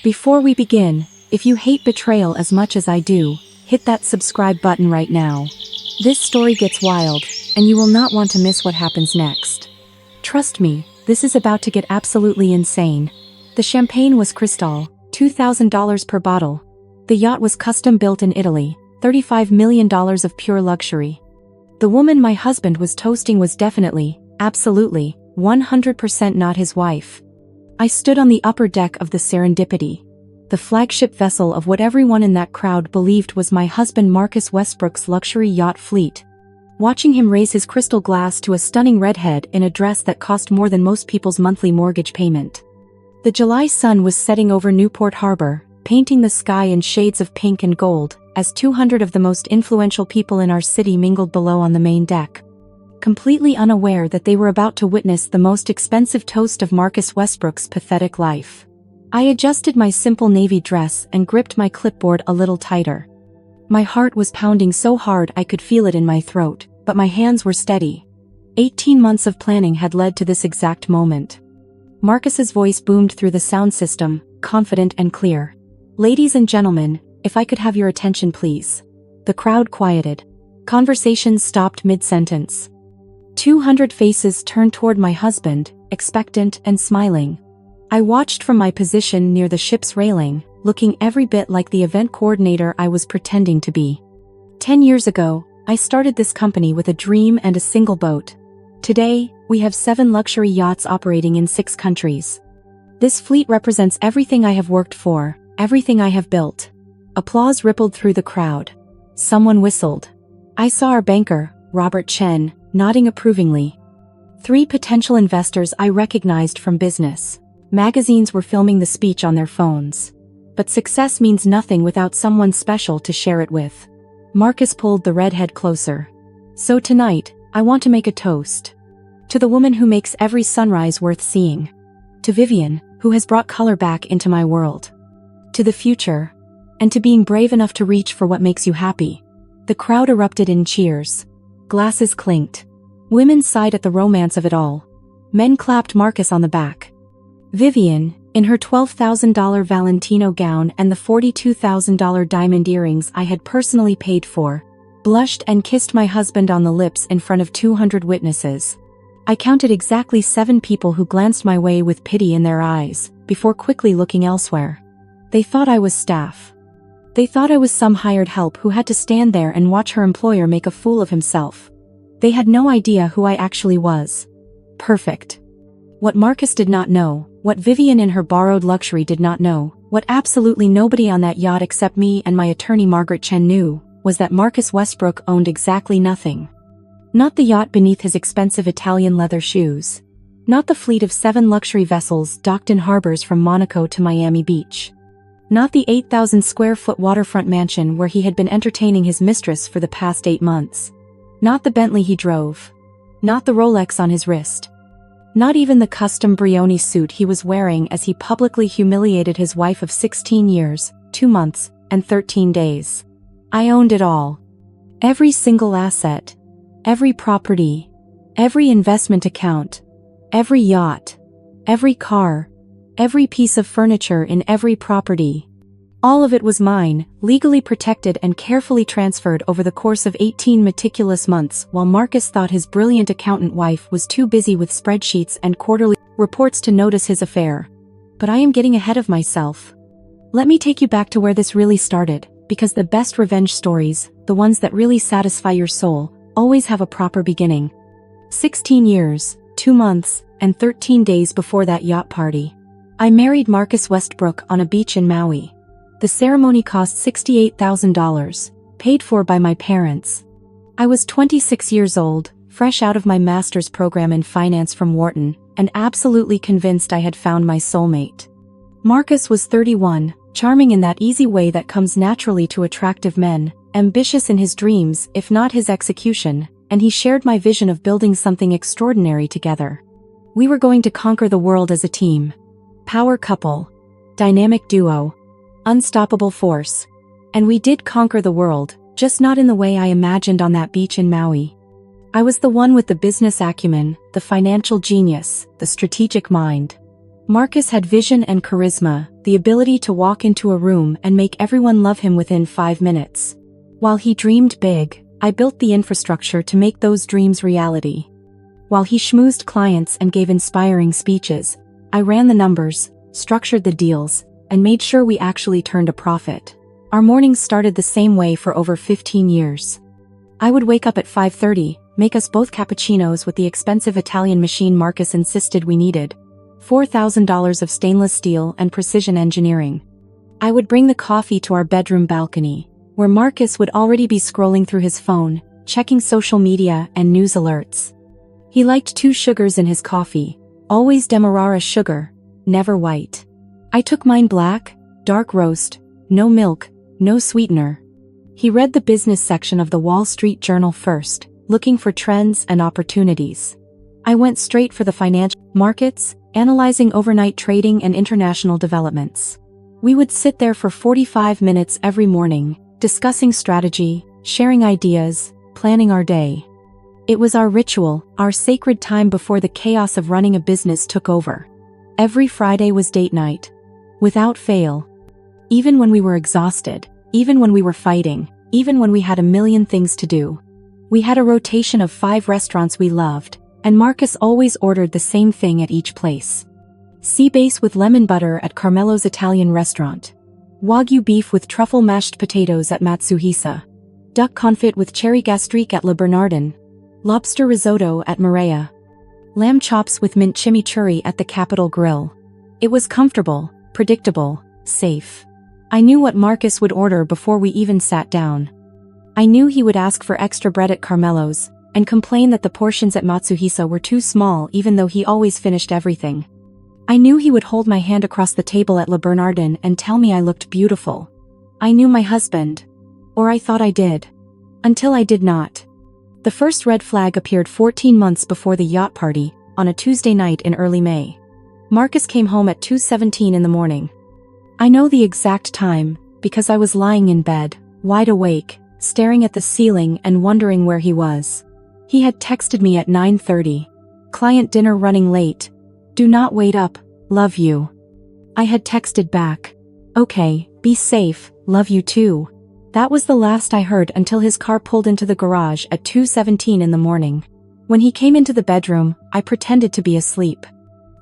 Before we begin, if you hate betrayal as much as I do, hit that subscribe button right now. This story gets wild, and you will not want to miss what happens next. Trust me, this is about to get absolutely insane. The champagne was Cristal, $2,000 per bottle. The yacht was custom built in Italy, $35 million of pure luxury. The woman my husband was toasting was definitely, absolutely, 100% not his wife. I stood on the upper deck of the Serendipity, the flagship vessel of what everyone in that crowd believed was my husband Marcus Westbrook's luxury yacht fleet. Watching him raise his crystal glass to a stunning redhead in a dress that cost more than most people's monthly mortgage payment. The July sun was setting over Newport Harbor, painting the sky in shades of pink and gold, as 200 of the most influential people in our city mingled below on the main deck. Completely unaware that they were about to witness the most expensive toast of Marcus Westbrook's pathetic life. I adjusted my simple navy dress and gripped my clipboard a little tighter. My heart was pounding so hard I could feel it in my throat, but my hands were steady. 18 months of planning had led to this exact moment. Marcus's voice boomed through the sound system, confident and clear. "Ladies and gentlemen, if I could have your attention please." The crowd quieted. Conversations stopped mid-sentence. 200 faces turned toward my husband, expectant and smiling. I watched from my position near the ship's railing, looking every bit like the event coordinator I was pretending to be. 10 years ago, I started this company with a dream and a single boat. Today, we have 7 luxury yachts operating in 6 countries. This fleet represents everything I have worked for, everything I have built. Applause rippled through the crowd. Someone whistled. I saw our banker, Robert Chen, nodding approvingly. 3 potential investors I recognized from business. Magazines were filming the speech on their phones. But success means nothing without someone special to share it with. Marcus pulled the redhead closer. So tonight, I want to make a toast. To the woman who makes every sunrise worth seeing. To Vivian, who has brought color back into my world. To the future. And to being brave enough to reach for what makes you happy. The crowd erupted in cheers. Glasses clinked. Women sighed at the romance of it all. Men clapped Marcus on the back. Vivian, in her $12,000 Valentino gown and the $42,000 diamond earrings I had personally paid for, blushed and kissed my husband on the lips in front of 200 witnesses. I counted exactly 7 people who glanced my way with pity in their eyes, before quickly looking elsewhere. They thought I was staff. They thought I was some hired help who had to stand there and watch her employer make a fool of himself. They had no idea who I actually was. Perfect. What Marcus did not know, what Vivian in her borrowed luxury did not know, what absolutely nobody on that yacht except me and my attorney Margaret Chen knew, was that Marcus Westbrook owned exactly nothing. Not the yacht beneath his expensive Italian leather shoes. Not the fleet of 7 luxury vessels docked in harbors from Monaco to Miami Beach. Not the 8,000 square foot waterfront mansion where he had been entertaining his mistress for the past 8 months. Not the Bentley he drove. Not the Rolex on his wrist. Not even the custom Brioni suit he was wearing as he publicly humiliated his wife of 16 years, 2 months, and 13 days. I owned it all. Every single asset. Every property. Every investment account. Every yacht. Every car. Every piece of furniture in every property. All of it was mine, legally protected and carefully transferred over the course of 18 meticulous months while Marcus thought his brilliant accountant wife was too busy with spreadsheets and quarterly reports to notice his affair. But I am getting ahead of myself. Let me take you back to where this really started, because the best revenge stories, the ones that really satisfy your soul, always have a proper beginning. 16 years, 2 months, and 13 days before that yacht party. I married Marcus Westbrook on a beach in Maui. The ceremony cost $68,000, paid for by my parents. I was 26 years old, fresh out of my master's program in finance from Wharton, and absolutely convinced I had found my soulmate. Marcus was 31, charming in that easy way that comes naturally to attractive men, ambitious in his dreams if not his execution, and he shared my vision of building something extraordinary together. We were going to conquer the world as a team. Power couple. Dynamic duo. Unstoppable force. And we did conquer the world, just not in the way I imagined on that beach in Maui. I was the one with the business acumen, the financial genius, the strategic mind. Marcus had vision and charisma, the ability to walk into a room and make everyone love him within 5 minutes. While he dreamed big, I built the infrastructure to make those dreams reality. While he schmoozed clients and gave inspiring speeches, I ran the numbers, structured the deals, and made sure we actually turned a profit. Our mornings started the same way for over 15 years. I would wake up at 5:30, make us both cappuccinos with the expensive Italian machine Marcus insisted we needed, $4,000 of stainless steel and precision engineering. I would bring the coffee to our bedroom balcony, where Marcus would already be scrolling through his phone, checking social media and news alerts. He liked 2 sugars in his coffee, always Demerara sugar, never white. I took mine black, dark roast, no milk, no sweetener. He read the business section of the Wall Street Journal first, looking for trends and opportunities. I went straight for the financial markets, analyzing overnight trading and international developments. We would sit there for 45 minutes every morning, discussing strategy, sharing ideas, planning our day. It was our ritual, our sacred time before the chaos of running a business took over. Every Friday was date night. Without fail. Even when we were exhausted, even when we were fighting, even when we had a million things to do. We had a rotation of 5 restaurants we loved, and Marcus always ordered the same thing at each place. Sea bass with lemon butter at Carmelo's Italian restaurant. Wagyu beef with truffle mashed potatoes at Matsuhisa. Duck confit with cherry gastrique at Le Bernardin. Lobster risotto at Maria. Lamb chops with mint chimichurri at the Capitol Grill. It was comfortable, predictable, safe. I knew what Marcus would order before we even sat down. I knew he would ask for extra bread at Carmelo's, and complain that the portions at Matsuhisa were too small even though he always finished everything. I knew he would hold my hand across the table at Le Bernardin and tell me I looked beautiful. I knew my husband. Or I thought I did. Until I did not. The first red flag appeared 14 months before the yacht party, on a Tuesday night in early May. Marcus came home at 2:17 in the morning. I know the exact time, because I was lying in bed, wide awake, staring at the ceiling and wondering where he was. He had texted me at 9:30. Client dinner running late. Do not wait up, love you. I had texted back. Okay, be safe, love you too. That was the last I heard until his car pulled into the garage at 2:17 in the morning. When he came into the bedroom, I pretended to be asleep.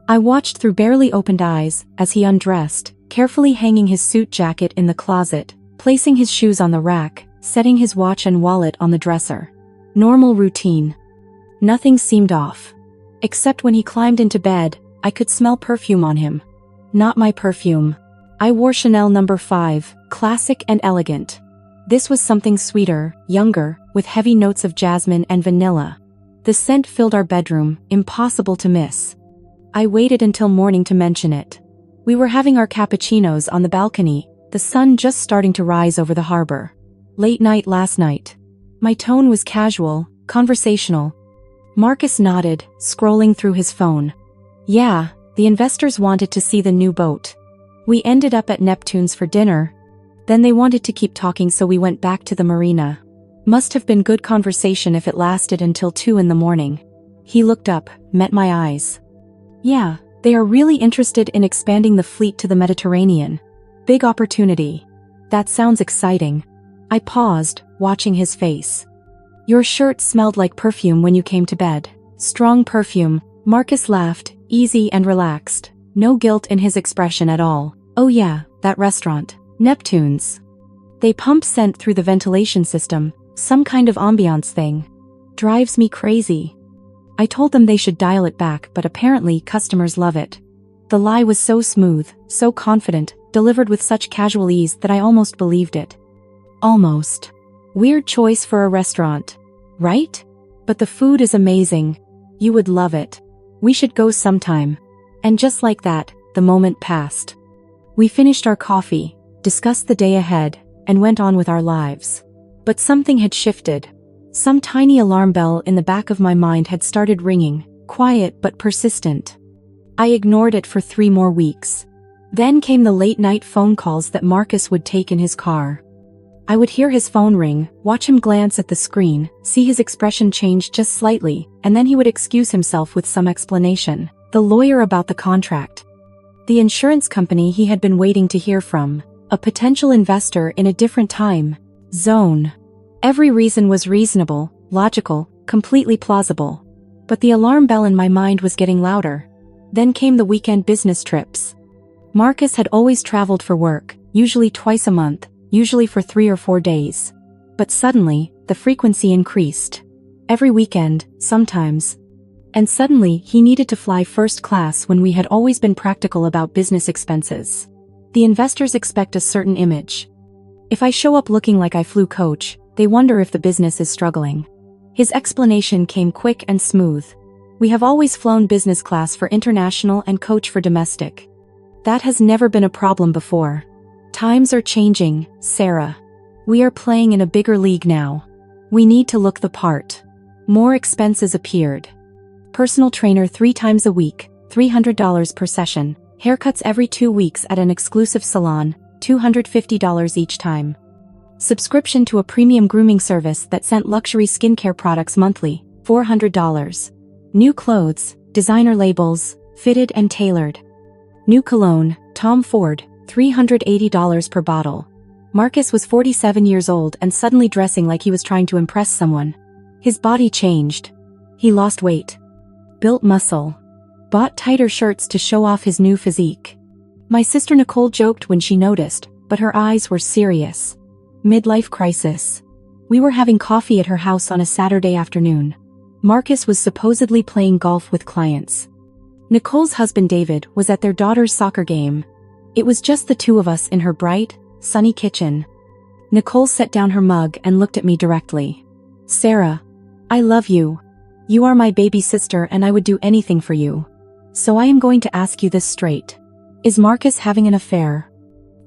I watched through barely opened eyes as he undressed, carefully hanging his suit jacket in the closet, placing his shoes on the rack, setting his watch and wallet on the dresser. Normal routine. Nothing seemed off. Except when he climbed into bed, I could smell perfume on him. Not my perfume. I wore Chanel No. 5, classic and elegant. This was something sweeter, younger, with heavy notes of jasmine and vanilla. The scent filled our bedroom, impossible to miss. I waited until morning to mention it. We were having our cappuccinos on the balcony, the sun just starting to rise over the harbor. Late night last night. My tone was casual, conversational. Marcus nodded, scrolling through his phone. Yeah, the investors wanted to see the new boat. We ended up at Neptune's for dinner. Then they wanted to keep talking, so we went back to the marina. Must have been good conversation if it lasted until 2 in the morning. He looked up, met my eyes. Yeah, they are really interested in expanding the fleet to the Mediterranean. Big opportunity. That sounds exciting. I paused, watching his face. Your shirt smelled like perfume when you came to bed. Strong perfume. Marcus laughed, easy and relaxed. No guilt in his expression at all. Oh yeah, that restaurant. Neptune's. They pump scent through the ventilation system, some kind of ambiance thing. Drives me crazy. I told them they should dial it back, but apparently customers love it. The lie was so smooth, so confident, delivered with such casual ease that I almost believed it. Almost. Weird choice for a restaurant. Right? But the food is amazing. You would love it. We should go sometime. And just like that, the moment passed. We finished our coffee, discussed the day ahead, and went on with our lives. But something had shifted. Some tiny alarm bell in the back of my mind had started ringing, quiet but persistent. I ignored it for 3 more weeks. Then came the late-night phone calls that Marcus would take in his car. I would hear his phone ring, watch him glance at the screen, see his expression change just slightly, and then he would excuse himself with some explanation. The lawyer about the contract. The insurance company he had been waiting to hear from. A potential investor in a different time zone. Every reason was reasonable, logical, completely plausible. But the alarm bell in my mind was getting louder. Then came the weekend business trips. Marcus had always traveled for work, usually twice a month, usually for 3 or 4 days. But suddenly, the frequency increased. Every weekend, sometimes. And suddenly, he needed to fly first class when we had always been practical about business expenses. The investors expect a certain image. If I show up looking like I flew coach, they wonder if the business is struggling. His explanation came quick and smooth. We have always flown business class for international and coach for domestic. That has never been a problem before. Times are changing, Sarah. We are playing in a bigger league now. We need to look the part. More expenses appeared. Personal trainer 3 times a week, $300 per session. Haircuts every 2 weeks at an exclusive salon, $250 each time. Subscription to a premium grooming service that sent luxury skincare products monthly, $400. New clothes, designer labels, fitted and tailored. New cologne, Tom Ford, $380 per bottle. Marcus was 47 years old and suddenly dressing like he was trying to impress someone. His body changed. He lost weight. Built muscle. Bought tighter shirts to show off his new physique. My sister Nicole joked when she noticed, but her eyes were serious. Midlife crisis. We were having coffee at her house on a Saturday afternoon. Marcus was supposedly playing golf with clients. Nicole's husband David was at their daughter's soccer game. It was just the two of us in her bright, sunny kitchen. Nicole set down her mug and looked at me directly. Sarah, I love you. You are my baby sister and I would do anything for you. So I am going to ask you this straight. Is Marcus having an affair?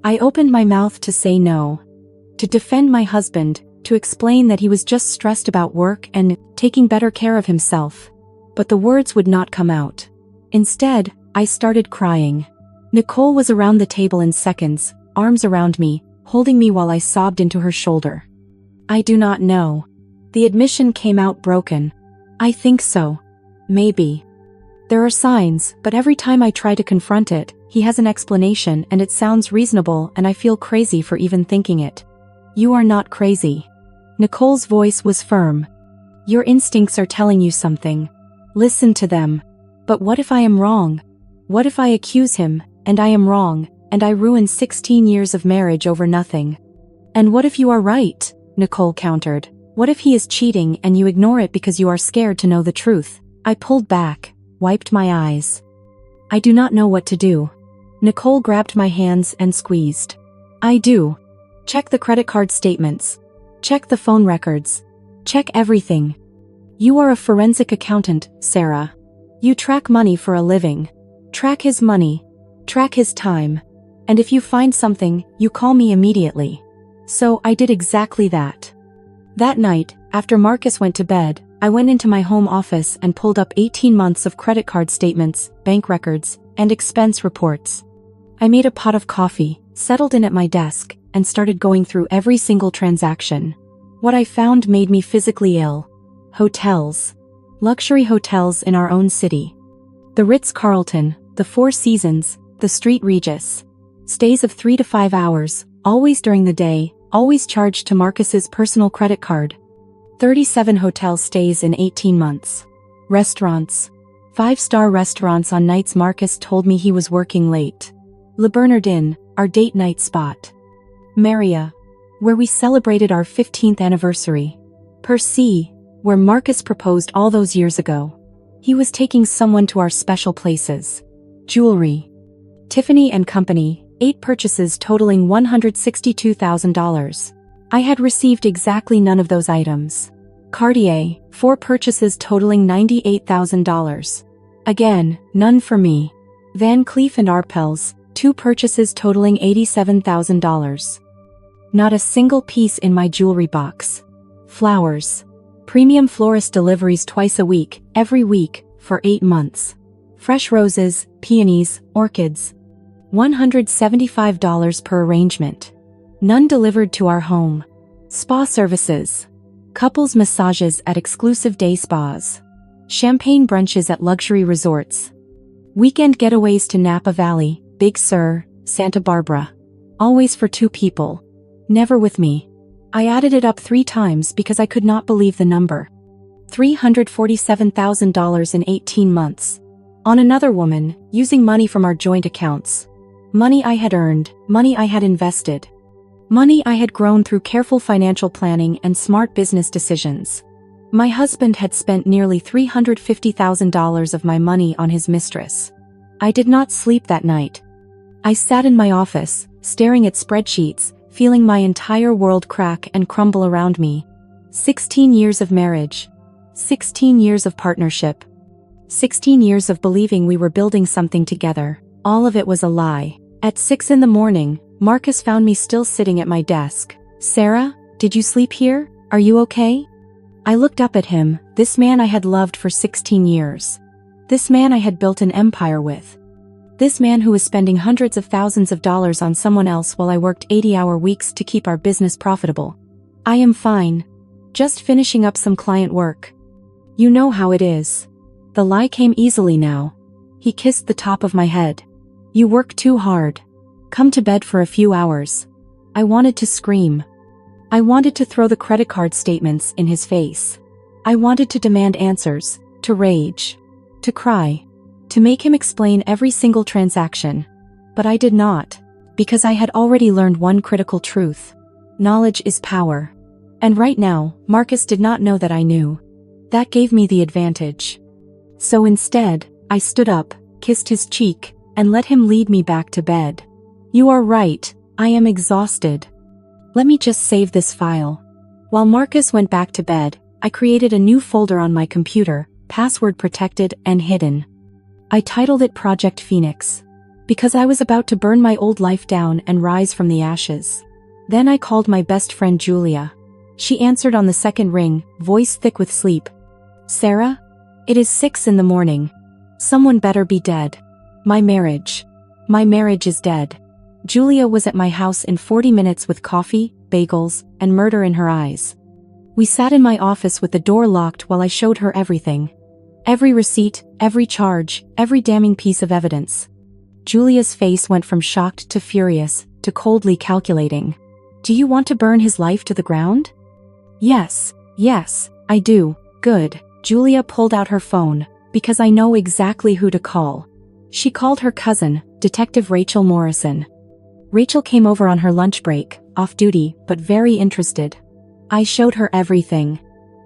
I opened my mouth to say no. To defend my husband, to explain that he was just stressed about work and taking better care of himself. But the words would not come out. Instead, I started crying. Nicole was around the table in seconds, arms around me, holding me while I sobbed into her shoulder. I do not know. The admission came out broken. I think so. Maybe. There are signs, but every time I try to confront it, he has an explanation and it sounds reasonable and I feel crazy for even thinking it. You are not crazy. Nicole's voice was firm. Your instincts are telling you something. Listen to them. But what if I am wrong? What if I accuse him, and I am wrong, and I ruin 16 years of marriage over nothing? And what if you are right? Nicole countered. What if he is cheating and you ignore it because you are scared to know the truth? I pulled back, wiped my eyes. I do not know what to do. Nicole grabbed my hands and squeezed. I do. Check the credit card statements. Check the phone records. Check everything. You are a forensic accountant, Sarah. You track money for a living. Track his money. Track his time. And if you find something, you call me immediately. So I did exactly that. That night, after Marcus went to bed, I went into my home office and pulled up 18 months of credit card statements, bank records, and expense reports. I made a pot of coffee, settled in at my desk, and started going through every single transaction. What I found made me physically ill. Hotels. Luxury hotels in our own city. The Ritz-Carlton, the Four Seasons, the St. Regis. Stays of 3 to 5 hours, always during the day, always charged to Marcus's personal credit card. 37 hotel stays in 18 months. Restaurants. 5-star restaurants on nights Marcus told me he was working late. Le Bernardin, our date night spot. Maria, where we celebrated our 15th anniversary. Percy, where Marcus proposed all those years ago. He was taking someone to our special places. Jewelry. Tiffany & Company, 8 purchases totaling $162,000. I had received exactly none of those items. Cartier, 4 purchases totaling $98,000. Again, none for me. Van Cleef & Arpels, 2 purchases totaling $87,000. Not a single piece in my jewelry box. Flowers. Premium florist deliveries twice a week, every week, for 8 months. Fresh roses, peonies, orchids. $175 per arrangement. None delivered to our home. Spa services. Couples massages at exclusive day spas. Champagne brunches at luxury resorts. Weekend getaways to Napa Valley, Big Sur, Santa Barbara. Always for 2 people. Never with me. I added it up 3 times because I could not believe the number. $347,000 in 18 months. On another woman, using money from our joint accounts. Money I had earned, money I had invested. Money I had grown through careful financial planning and smart business decisions. My husband had spent nearly $350,000 of my money on his mistress. I did not sleep that night. I sat in my office, staring at spreadsheets, feeling my entire world crack and crumble around me. 16 years of marriage. 16 years of partnership. 16 years of believing we were building something together. All of it was a lie. At 6 in the morning, Marcus found me still sitting at my desk. "Sarah, did you sleep here? Are you okay?" I looked up at him, this man I had loved for 16 years. This man I had built an empire with. This man who was spending hundreds of thousands of dollars on someone else while I worked 80-hour weeks to keep our business profitable. "I am fine. Just finishing up some client work." "You know how it is." The lie came easily now. He kissed the top of my head. "You work too hard. Come to bed for a few hours." I wanted to scream. I wanted to throw the credit card statements in his face. I wanted to demand answers, to rage, to cry, to make him explain every single transaction. But I did not, because I had already learned one critical truth. Knowledge is power. And right now, Marcus did not know that I knew. That gave me the advantage. So instead, I stood up, kissed his cheek, and let him lead me back to bed. "You are right, I am exhausted. Let me just save this file." While Marcus went back to bed, I created a new folder on my computer, password protected and hidden. I titled it Project Phoenix, because I was about to burn my old life down and rise from the ashes. Then I called my best friend Julia. She answered on the second ring, voice thick with sleep. "Sarah? It is 6 in the morning. Someone better be dead. My marriage is dead." Julia was at my house in 40 minutes with coffee, bagels, and murder in her eyes. We sat in my office with the door locked while I showed her everything. Every receipt, every charge, every damning piece of evidence. Julia's face went from shocked to furious, to coldly calculating. "Do you want to burn his life to the ground?" Yes, I do." "Good." Julia pulled out her phone, because I know exactly who to call. She called her cousin, Detective Rachel Morrison. Rachel came over on her lunch break, off duty, but very interested. I showed her everything.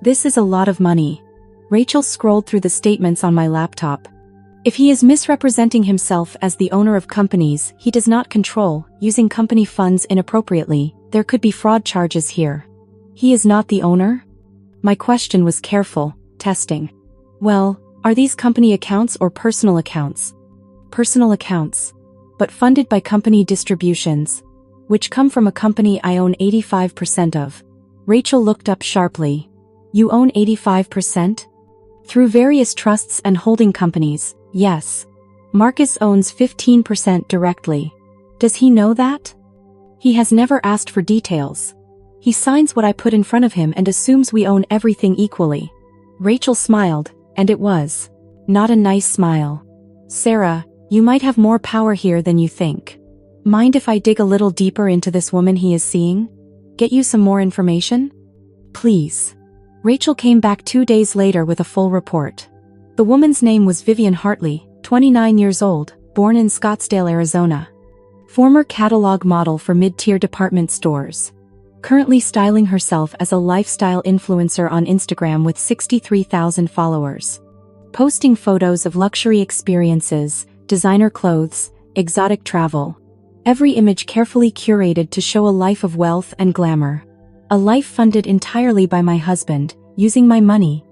"This is a lot of money." Rachel scrolled through the statements on my laptop. "If he is misrepresenting himself as the owner of companies he does not control, using company funds inappropriately, there could be fraud charges here. He is not the owner?" My question was careful, testing. "Well, are these company accounts or personal accounts?" "Personal accounts. But funded by company distributions, which come from a company I own 85% of." Rachel looked up sharply. "You own 85%? "Through various trusts and holding companies, yes. Marcus owns 15% directly. Does he know that?" "He has never asked for details. He signs what I put in front of him and assumes we own everything equally." Rachel smiled, and it was not a nice smile. "Sarah, you might have more power here than you think. Mind if I dig a little deeper into this woman he is seeing? Get you some more information? Please." Rachel came back 2 days later with a full report. The woman's name was Vivian Hartley, 29 years old, born in Scottsdale, Arizona. Former catalog model for mid-tier department stores. Currently styling herself as a lifestyle influencer on Instagram with 63,000 followers. Posting photos of luxury experiences, designer clothes, exotic travel. Every image carefully curated to show a life of wealth and glamour. A life funded entirely by my husband, using my money.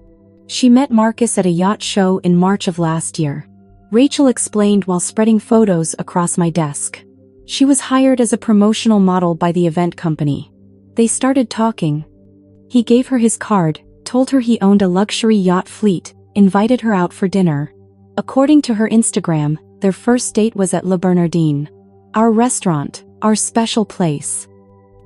She met Marcus at a yacht show in March of last year. Rachel explained while spreading photos across my desk. She was hired as a promotional model by the event company. They started talking. He gave her his card, told her he owned a luxury yacht fleet, invited her out for dinner. According to her Instagram, their first date was at Le Bernardin. Our restaurant, our special place.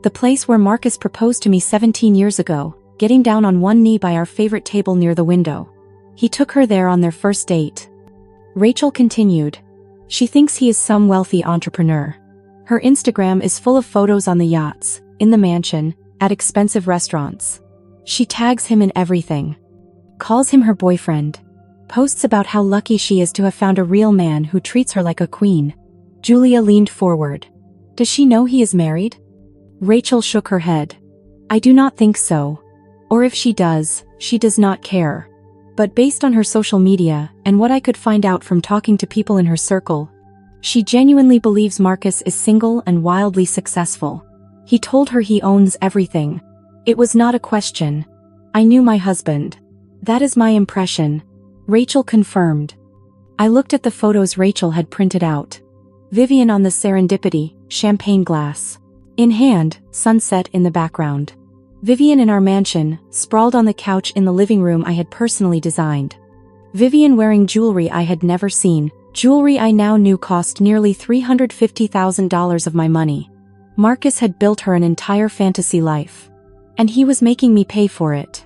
The place where Marcus proposed to me 17 years ago, getting down on one knee by our favorite table near the window. He took her there on their first date. Rachel continued. She thinks he is some wealthy entrepreneur. Her Instagram is full of photos on the yachts, in the mansion, at expensive restaurants. She tags him in everything. Calls him her boyfriend. Posts about how lucky she is to have found a real man who treats her like a queen. Julia leaned forward. Does she know he is married? Rachel shook her head. I do not think so. Or if she does not care. But based on her social media, and what I could find out from talking to people in her circle, she genuinely believes Marcus is single and wildly successful. He told her he owns everything. It was not a question. I knew my husband. That is my impression. Rachel confirmed. I looked at the photos Rachel had printed out. Vivian on the serendipity, champagne glass in hand, sunset in the background. Vivian in our mansion, sprawled on the couch in the living room I had personally designed. Vivian wearing jewelry I had never seen, jewelry I now knew cost nearly $350,000 of my money. Marcus had built her an entire fantasy life. And he was making me pay for it.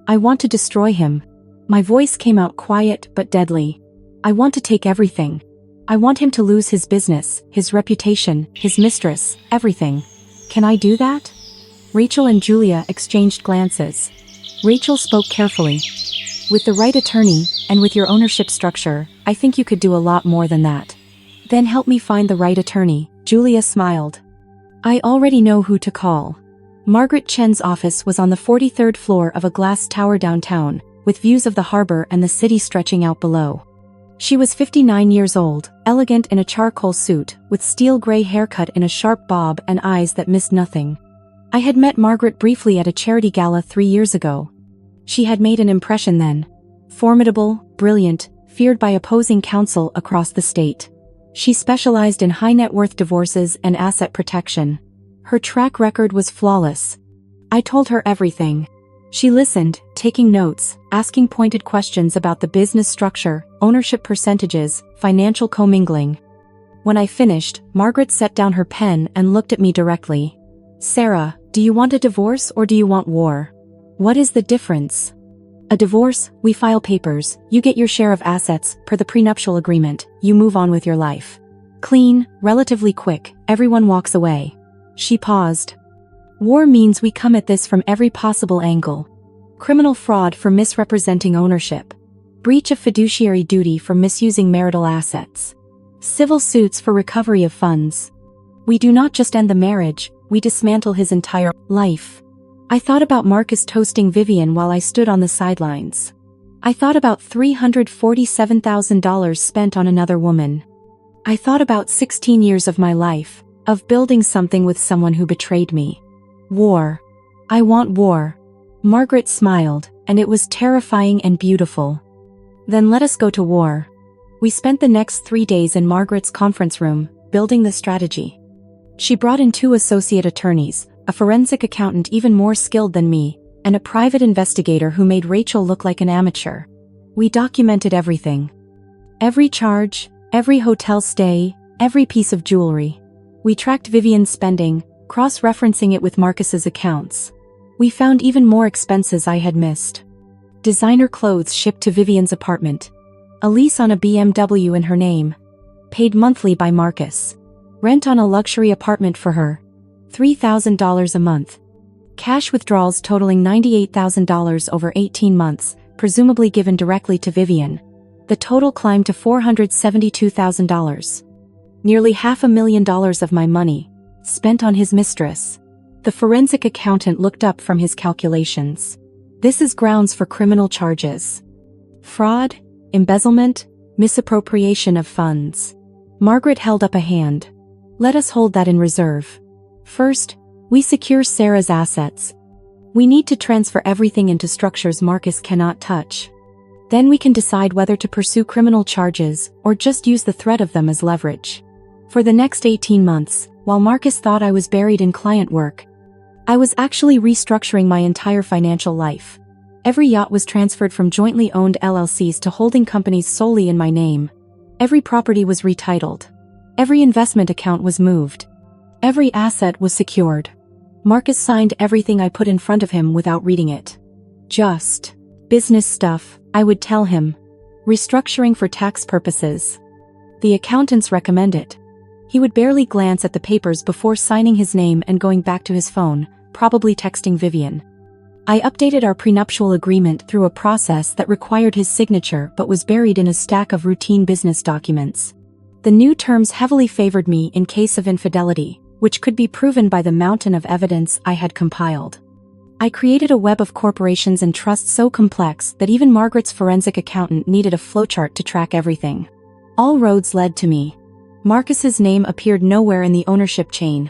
I want to destroy him. My voice came out quiet but deadly. I want to take everything. I want him to lose his business, his reputation, his mistress, everything. Can I do that? Rachel and Julia exchanged glances. Rachel spoke carefully. With the right attorney, and with your ownership structure, I think you could do a lot more than that. Then help me find the right attorney, Julia smiled. I already know who to call. Margaret Chen's office was on the 43rd floor of a glass tower downtown, with views of the harbor and the city stretching out below. She was 59 years old, elegant in a charcoal suit, with steel gray haircut in a sharp bob and eyes that missed nothing. I had met Margaret briefly at a charity gala 3 years ago. She had made an impression then. Formidable, brilliant, feared by opposing counsel across the state. She specialized in high-net-worth divorces and asset protection. Her track record was flawless. I told her everything. She listened, taking notes, asking pointed questions about the business structure, ownership percentages, financial commingling. When I finished, Margaret set down her pen and looked at me directly. Sarah, do you want a divorce or do you want war? What is the difference? A divorce, we file papers, you get your share of assets, per the prenuptial agreement, you move on with your life. Clean, relatively quick, everyone walks away. She paused. War means we come at this from every possible angle. Criminal fraud for misrepresenting ownership. Breach of fiduciary duty for misusing marital assets. Civil suits for recovery of funds. We do not just end the marriage, we dismantle his entire life. I thought about Marcus toasting Vivian while I stood on the sidelines. I thought about $347,000 spent on another woman. I thought about 16 years of my life, of building something with someone who betrayed me. War. I want war. Margaret smiled, and it was terrifying and beautiful. Then let us go to war. We spent the next 3 days in Margaret's conference room, building the strategy. She brought in 2 associate attorneys, a forensic accountant even more skilled than me, and a private investigator who made Rachel look like an amateur. We documented everything. Every charge, every hotel stay, every piece of jewelry. We tracked Vivian's spending, cross-referencing it with Marcus's accounts. We found even more expenses I had missed. Designer clothes shipped to Vivian's apartment. A lease on a BMW in her name. Paid monthly by Marcus. Rent on a luxury apartment for her. $3,000 a month. Cash withdrawals totaling $98,000 over 18 months, presumably given directly to Vivian. The total climbed to $472,000. Nearly $500,000 of my money, spent on his mistress. The forensic accountant looked up from his calculations. This is grounds for criminal charges. Fraud, embezzlement, misappropriation of funds. Margaret held up a hand. Let us hold that in reserve. First, we secure Sarah's assets. We need to transfer everything into structures Marcus cannot touch. Then we can decide whether to pursue criminal charges or just use the threat of them as leverage. For the next 18 months, while Marcus thought I was buried in client work, I was actually restructuring my entire financial life. Every yacht was transferred from jointly owned LLCs to holding companies solely in my name. Every property was retitled. Every investment account was moved. Every asset was secured. Marcus signed everything I put in front of him without reading it. Just business stuff, I would tell him. Restructuring for tax purposes. The accountants recommend it. He would barely glance at the papers before signing his name and going back to his phone, probably texting Vivian. I updated our prenuptial agreement through a process that required his signature but was buried in a stack of routine business documents. The new terms heavily favored me in case of infidelity, which could be proven by the mountain of evidence I had compiled. I created a web of corporations and trusts so complex that even Margaret's forensic accountant needed a flowchart to track everything. All roads led to me. Marcus's name appeared nowhere in the ownership chain.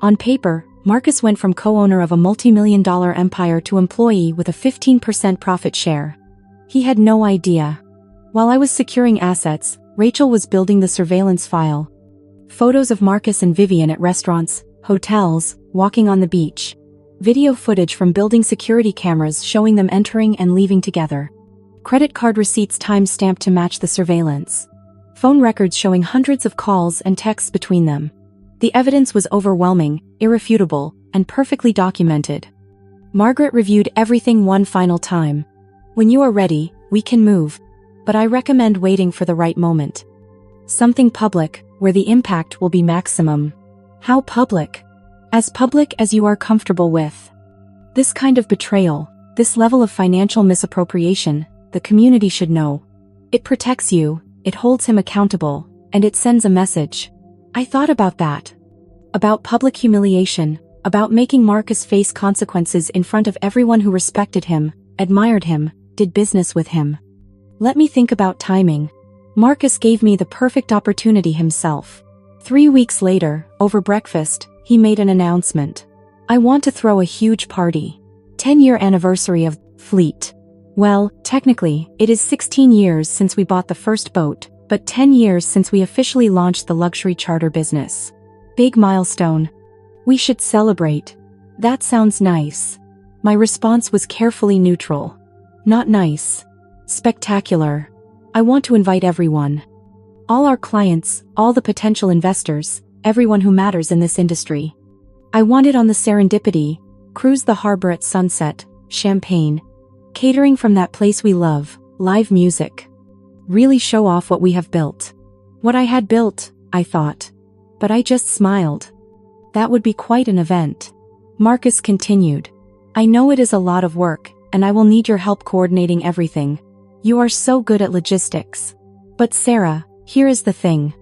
On paper, Marcus went from co-owner of a multi-million-dollar empire to employee with a 15% profit share. He had no idea. While I was securing assets, Rachel was building the surveillance file. Photos of Marcus and Vivian at restaurants, hotels, walking on the beach. Video footage from building security cameras showing them entering and leaving together. Credit card receipts time-stamped to match the surveillance. Phone records showing hundreds of calls and texts between them. The evidence was overwhelming, irrefutable, and perfectly documented. Margaret reviewed everything one final time. When you are ready, we can move. But I recommend waiting for the right moment. Something public, where the impact will be maximum. How public? As public as you are comfortable with. This kind of betrayal, this level of financial misappropriation, the community should know. It protects you, it holds him accountable, and it sends a message. I thought about that. About public humiliation, about making Marcus face consequences in front of everyone who respected him, admired him, did business with him. Let me think about timing. Marcus gave me the perfect opportunity himself. 3 weeks later, over breakfast, he made an announcement. I want to throw a huge party. 10-year anniversary of Fleet. Well, technically, it is 16 years since we bought the first boat, but 10 years since we officially launched the luxury charter business. Big milestone. We should celebrate. That sounds nice. My response was carefully neutral. Not nice. Spectacular. I want to invite everyone. All our clients, all the potential investors, everyone who matters in this industry. I want it on the Serendipity, cruise the harbor at sunset, champagne. Catering from that place we love, live music. Really show off what we have built. What I had built, I thought. But I just smiled. That would be quite an event. Marcus continued. I know it is a lot of work, and I will need your help coordinating everything. You are so good at logistics. But Sarah, here is the thing.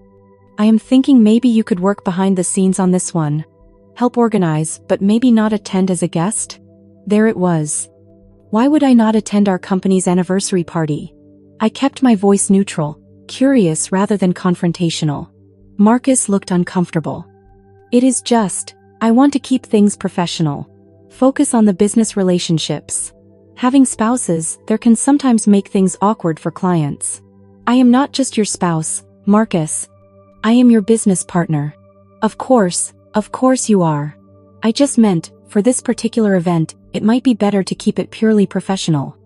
I am thinking maybe you could work behind the scenes on this one. Help organize, but maybe not attend as a guest? There it was. Why would I not attend our company's anniversary party? I kept my voice neutral, curious rather than confrontational. Marcus looked uncomfortable. It is just, I want to keep things professional. Focus on the business relationships. Having spouses, there can sometimes make things awkward for clients. I am not just your spouse, Marcus. I am your business partner. Of course you are. I just meant, for this particular event, it might be better to keep it purely professional.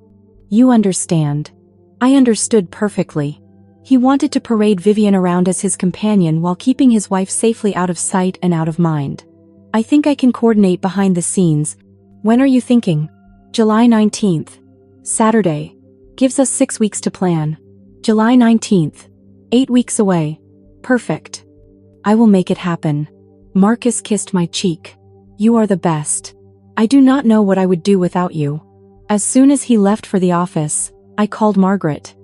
You understand. I understood perfectly. He wanted to parade Vivian around as his companion while keeping his wife safely out of sight and out of mind. I think I can coordinate behind the scenes. When are you thinking? July 19th. Saturday. Gives us 6 weeks to plan. July 19th. 8 weeks away. Perfect. I will make it happen. Marcus kissed my cheek. You are the best. I do not know what I would do without you. As soon as he left for the office, I called Margaret.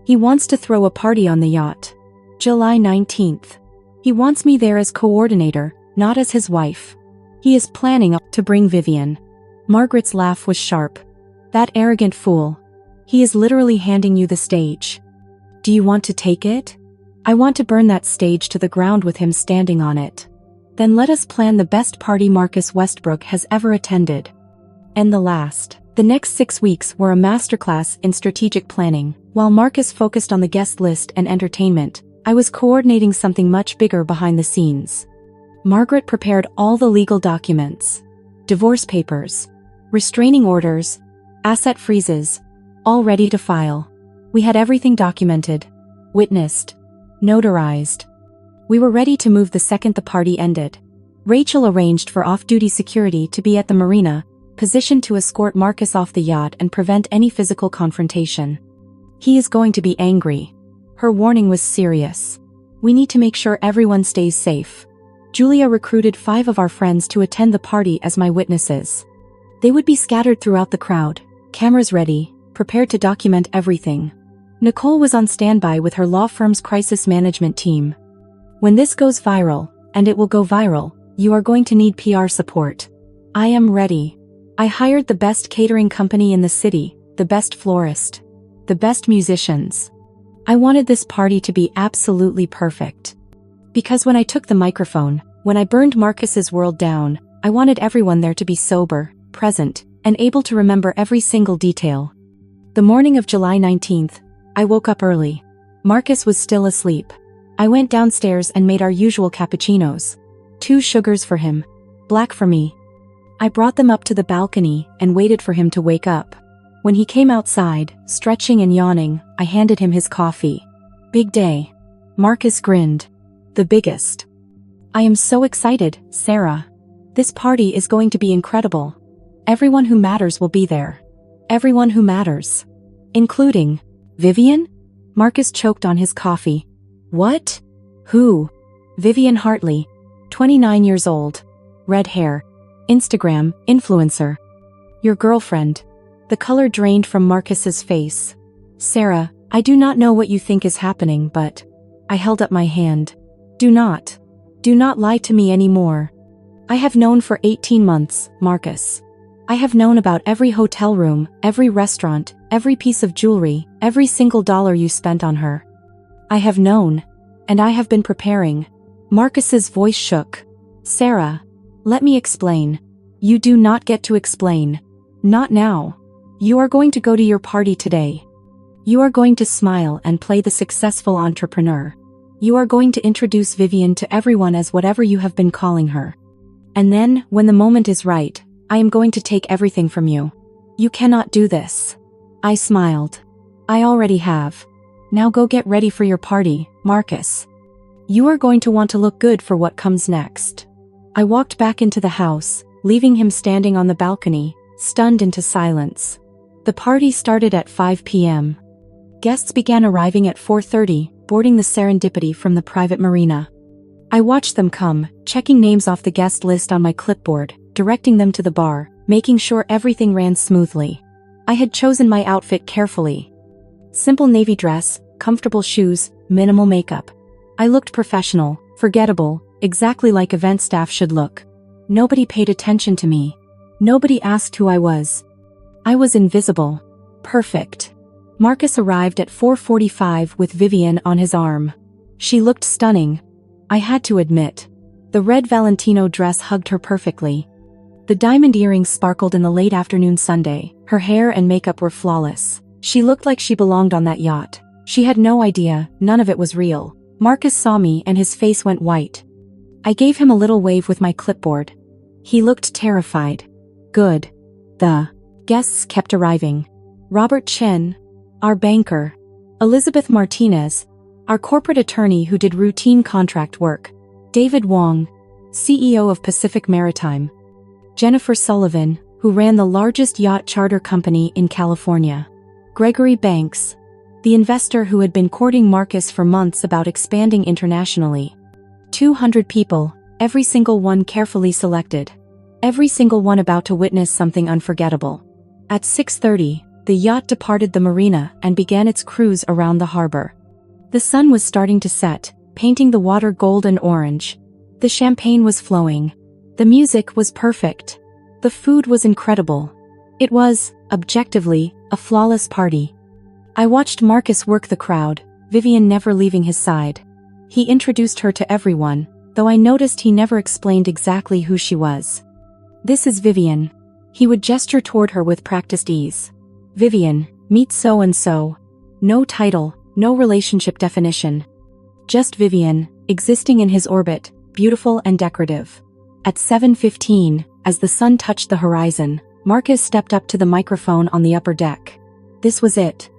He wants to throw a party on the yacht. July 19th. He wants me there as coordinator, not as his wife. He is planning to bring Vivian. Margaret's laugh was sharp. That arrogant fool. He is literally handing you the stage. Do you want to take it? I want to burn that stage to the ground with him standing on it. Then let us plan the best party Marcus Westbrook has ever attended. And the last. The next 6 weeks were a masterclass in strategic planning. While Marcus focused on the guest list and entertainment, I was coordinating something much bigger behind the scenes. Margaret prepared all the legal documents. Divorce papers. Restraining orders. Asset freezes. All ready to file. We had everything documented. Witnessed. Notarized. We were ready to move the second the party ended. Rachel arranged for off-duty security to be at the marina, positioned to escort Marcus off the yacht and prevent any physical confrontation. He is going to be angry. Her warning was serious. We need to make sure everyone stays safe. Julia recruited 5 of our friends to attend the party as my witnesses. They would be scattered throughout the crowd, cameras ready, prepared to document everything. Nicole was on standby with her law firm's crisis management team. When this goes viral, and it will go viral, you are going to need PR support. I am ready. I hired the best catering company in the city, the best florist, the best musicians. I wanted this party to be absolutely perfect. Because when I took the microphone, when I burned Marcus's world down, I wanted everyone there to be sober, present, and able to remember every single detail. The morning of July 19th, I woke up early. Marcus was still asleep. I went downstairs and made our usual cappuccinos. 2 sugars for him, black for me. I brought them up to the balcony and waited for him to wake up. When he came outside, stretching and yawning, I handed him his coffee. Big day. Marcus grinned. The biggest. I am so excited, Sarah. This party is going to be incredible. Everyone who matters will be there. Everyone who matters. Including Vivian? Marcus choked on his coffee. What? Who? Vivian Hartley. 29 years old. Red hair. Instagram, influencer. Your girlfriend. The color drained from Marcus's face. Sarah, I do not know what you think is happening, but... I held up my hand. Do not lie to me anymore. I have known for 18 months, Marcus. I have known about every hotel room, every restaurant, every piece of jewelry, every single dollar you spent on her. I have known. And I have been preparing. Marcus's voice shook. Sarah, let me explain. You do not get to explain. Not now. You are going to go to your party today. You are going to smile and play the successful entrepreneur. You are going to introduce Vivian to everyone as whatever you have been calling her. And then, when the moment is right, I am going to take everything from you. You cannot do this. I smiled. I already have. Now go get ready for your party, Marcus. You are going to want to look good for what comes next. I walked back into the house, leaving him standing on the balcony, stunned into silence. The party started at 5 p.m. Guests began arriving at 4:30, boarding the Serendipity from the private marina. I watched them come, checking names off the guest list on my clipboard, directing them to the bar, making sure everything ran smoothly. I had chosen my outfit carefully. Simple navy dress, comfortable shoes, minimal makeup. I looked professional, forgettable, exactly like event staff should look. Nobody paid attention to me. Nobody asked who I was. I was invisible. Perfect. Marcus arrived at 4:45 with Vivian on his arm. She looked stunning. I had to admit. The red Valentino dress hugged her perfectly. The diamond earrings sparkled in the late afternoon Sunday. Her hair and makeup were flawless. She looked like she belonged on that yacht. She had no idea, none of it was real. Marcus saw me and his face went white. I gave him a little wave with my clipboard. He looked terrified. Good. The guests kept arriving. Robert Chen, our banker. Elizabeth Martinez, our corporate attorney who did routine contract work. David Wong, CEO of Pacific Maritime. Jennifer Sullivan, who ran the largest yacht charter company in California. Gregory Banks, the investor who had been courting Marcus for months about expanding internationally. 200 people, every single one carefully selected. Every single one about to witness something unforgettable. At 6:30, the yacht departed the marina and began its cruise around the harbor. The sun was starting to set, painting the water gold and orange. The champagne was flowing. The music was perfect. The food was incredible. It was, objectively, a flawless party. I watched Marcus work the crowd, Vivian never leaving his side. He introduced her to everyone, though I noticed he never explained exactly who she was. This is Vivian. He would gesture toward her with practiced ease. Vivian, meet so-and-so. No title, no relationship definition. Just Vivian, existing in his orbit, beautiful and decorative. At 7:15, as the sun touched the horizon, Marcus stepped up to the microphone on the upper deck. This was it.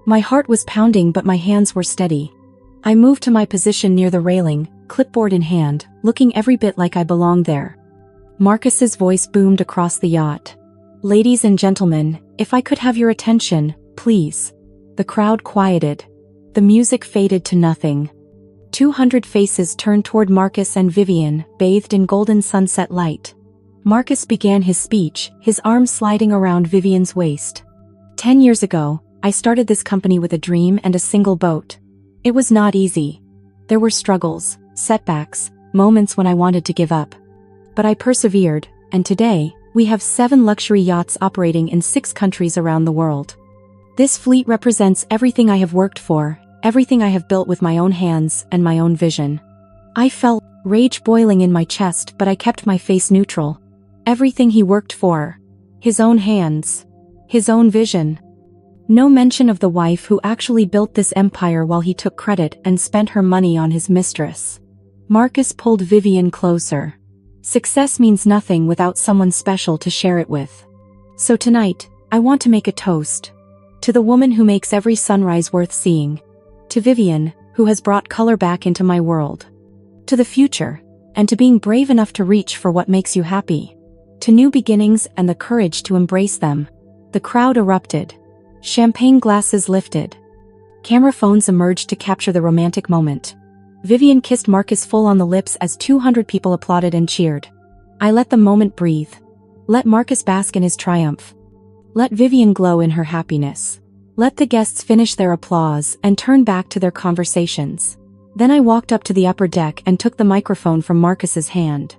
My heart was pounding but my hands were steady. I moved to my position near the railing, clipboard in hand, looking every bit like I belonged there. Marcus's voice boomed across the yacht. Ladies and gentlemen, if I could have your attention, please. The crowd quieted. The music faded to nothing. 200 faces turned toward Marcus and Vivian, bathed in golden sunset light. Marcus began his speech, his arms sliding around Vivian's waist. 10 years ago, I started this company with a dream and a single boat. It was not easy. There were struggles, setbacks, moments when I wanted to give up. But I persevered, and today, we have 7 luxury yachts operating in 6 countries around the world. This fleet represents everything I have worked for, everything I have built with my own hands and my own vision. I felt rage boiling in my chest, but I kept my face neutral. Everything he worked for. His own hands. His own vision. No mention of the wife who actually built this empire while he took credit and spent her money on his mistress. Marcus pulled Vivian closer. Success means nothing without someone special to share it with. So tonight, I want to make a toast. To the woman who makes every sunrise worth seeing. To Vivian, who has brought color back into my world. To the future, and to being brave enough to reach for what makes you happy. To new beginnings and the courage to embrace them. The crowd erupted. Champagne glasses lifted. Camera phones emerged to capture the romantic moment. Vivian kissed Marcus full on the lips as 200 people applauded and cheered. I let the moment breathe. Let Marcus bask in his triumph. Let Vivian glow in her happiness. Let the guests finish their applause and turn back to their conversations. Then I walked up to the upper deck and took the microphone from Marcus's hand.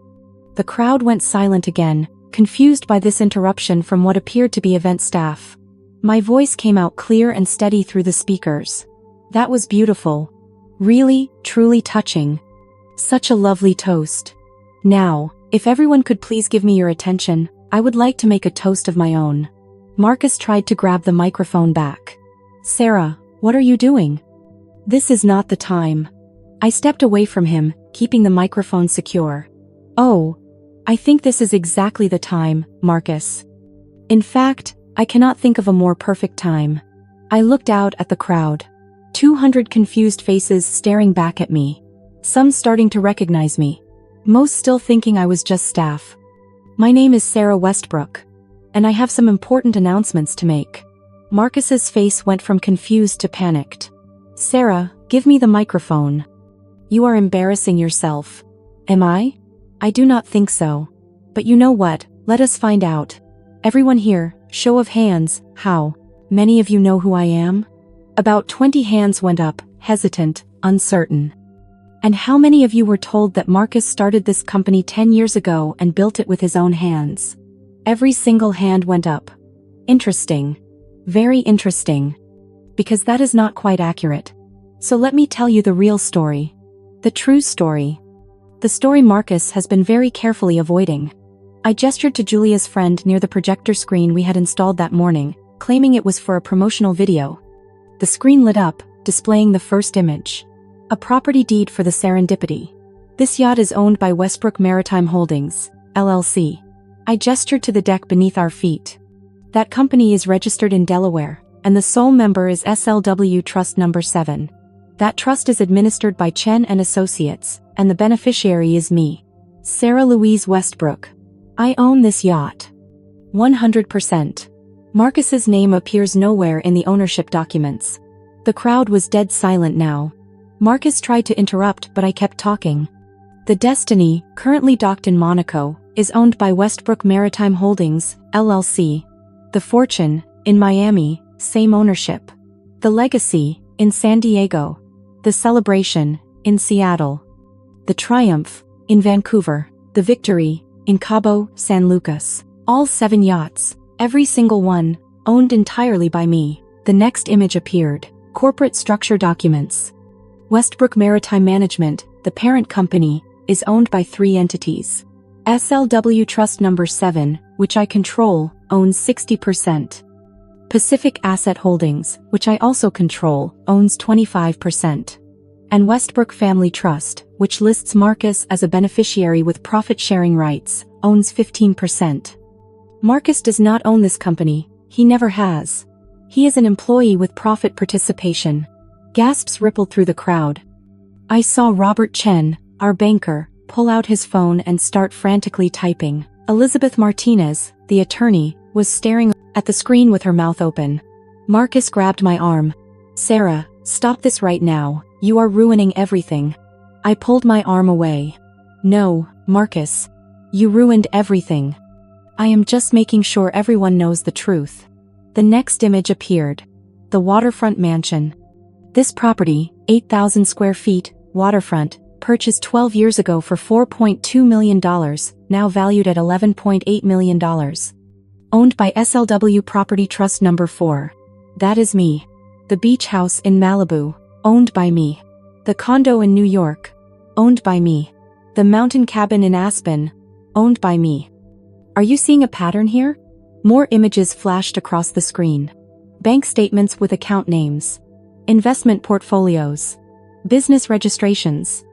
The crowd went silent again, confused by this interruption from what appeared to be event staff. My voice came out clear and steady through the speakers. That was beautiful. Really, truly touching. Such a lovely toast. Now, if everyone could please give me your attention, I would like to make a toast of my own. Marcus tried to grab the microphone back. Sarah, what are you doing? This is not the time. I stepped away from him, keeping the microphone secure. Oh, I think this is exactly the time, Marcus. In fact, I cannot think of a more perfect time. I looked out at the crowd. 200 confused faces staring back at me. Some starting to recognize me. Most still thinking I was just staff. My name is Sarah Westbrook. And I have some important announcements to make. Marcus's face went from confused to panicked. Sarah, give me the microphone. You are embarrassing yourself. Am I? I do not think so. But you know what, let us find out. Everyone here, show of hands, how many of you know who I am? About 20 hands went up, hesitant, uncertain. And how many of you were told that Marcus started this company 10 years ago and built it with his own hands? Every single hand went up. Interesting. Very interesting. Because that is not quite accurate. So let me tell you the real story. The true story. The story Marcus has been very carefully avoiding. I gestured to Julia's friend near the projector screen we had installed that morning, claiming it was for a promotional video. The screen lit up, displaying the first image. A property deed for the Serendipity. This yacht is owned by Westbrook Maritime Holdings, LLC. I gestured to the deck beneath our feet. That company is registered in Delaware, and the sole member is SLW Trust Number 7. That trust is administered by Chen and Associates, and the beneficiary is me, Sarah Louise Westbrook. I own this yacht. 100%. Marcus's name appears nowhere in the ownership documents. The crowd was dead silent now. Marcus tried to interrupt, but I kept talking. The Destiny, currently docked in Monaco, is owned by Westbrook Maritime Holdings, LLC. The Fortune, in Miami, same ownership. The Legacy, in San Diego. The Celebration, in Seattle. The Triumph, in Vancouver. The Victory, in Cabo San Lucas. All 7 yachts, every single one, owned entirely by me. The next image appeared. Corporate structure documents. Westbrook Maritime Management, the parent company, is owned by 3 entities. SLW Trust Number 7, which I control, owns 60%. Pacific Asset Holdings, which I also control, owns 25%. And Westbrook Family Trust, which lists Marcus as a beneficiary with profit-sharing rights, owns 15%. Marcus does not own this company, he never has. He is an employee with profit participation. Gasps rippled through the crowd. I saw Robert Chen, our banker, pull out his phone and start frantically typing. Elizabeth Martinez, the attorney, was staring at the screen with her mouth open. Marcus grabbed my arm. Sarah, stop this right now, you are ruining everything. I pulled my arm away. No, Marcus. You ruined everything. I am just making sure everyone knows the truth. The next image appeared. The waterfront mansion. This property, 8,000 square feet, waterfront, purchased 12 years ago for $4.2 million, now valued at $11.8 million. Owned by SLW Property Trust Number 4. That is me. The beach house in Malibu, owned by me. The condo in New York, owned by me. The mountain cabin in Aspen, owned by me. Are you seeing a pattern here? More images flashed across the screen. Bank statements with account names. Investment portfolios. Business registrations.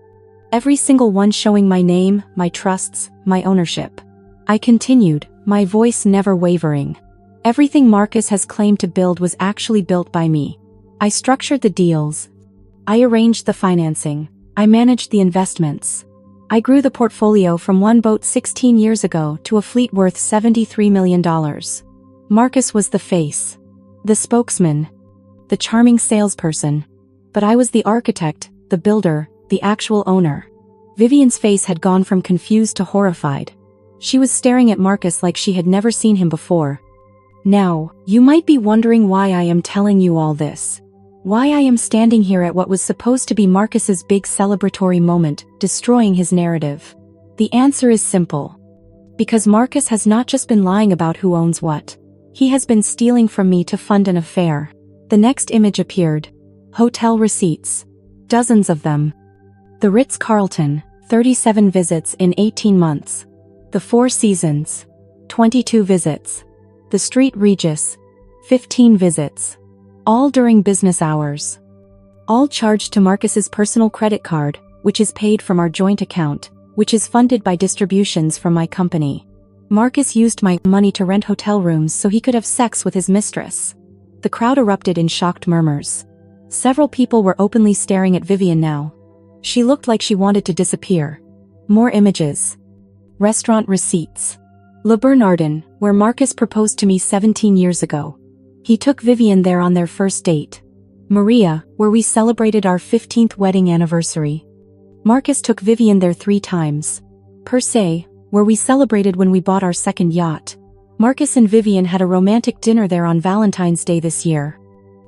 Every single one showing my name, my trusts, my ownership. I continued, my voice never wavering. Everything Marcus has claimed to build was actually built by me. I structured the deals. I arranged the financing. I managed the investments. I grew the portfolio from one boat 16 years ago to a fleet worth $73 million. Marcus was the face. The spokesman. The charming salesperson. But I was the architect, the builder, the actual owner. Vivian's face had gone from confused to horrified. She was staring at Marcus like she had never seen him before. Now, you might be wondering why I am telling you all this. Why I am standing here at what was supposed to be Marcus's big celebratory moment, destroying his narrative. The answer is simple. Because Marcus has not just been lying about who owns what. He has been stealing from me to fund an affair. The next image appeared. Hotel receipts. Dozens of them. The Ritz-Carlton, 37 visits in 18 months. The Four Seasons, 22 visits. The St. Regis, 15 visits. All during business hours. All charged to Marcus's personal credit card, which is paid from our joint account, which is funded by distributions from my company. Marcus used my money to rent hotel rooms so he could have sex with his mistress. The crowd erupted in shocked murmurs. Several people were openly staring at Vivian now. She looked like she wanted to disappear. More images. Restaurant receipts. Le Bernardin, where Marcus proposed to me 17 years ago. He took Vivian there on their first date. Maria, where we celebrated our 15th wedding anniversary. Marcus took Vivian there 3 times. Per se, where we celebrated when we bought our second yacht. Marcus and Vivian had a romantic dinner there on Valentine's Day this year.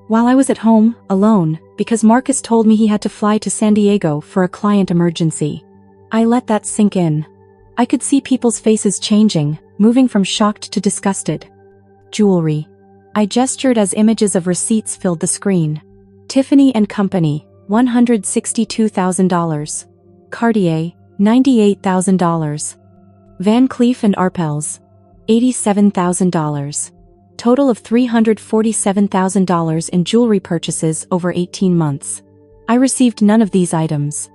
While I was at home, alone, because Marcus told me he had to fly to San Diego for a client emergency. I let that sink in. I could see people's faces changing, moving from shocked to disgusted. Jewelry. I gestured as images of receipts filled the screen. Tiffany & Company, $162,000. Cartier, $98,000. Van Cleef & Arpels, $87,000. Total of $347,000 in jewelry purchases over 18 months. I received none of these items.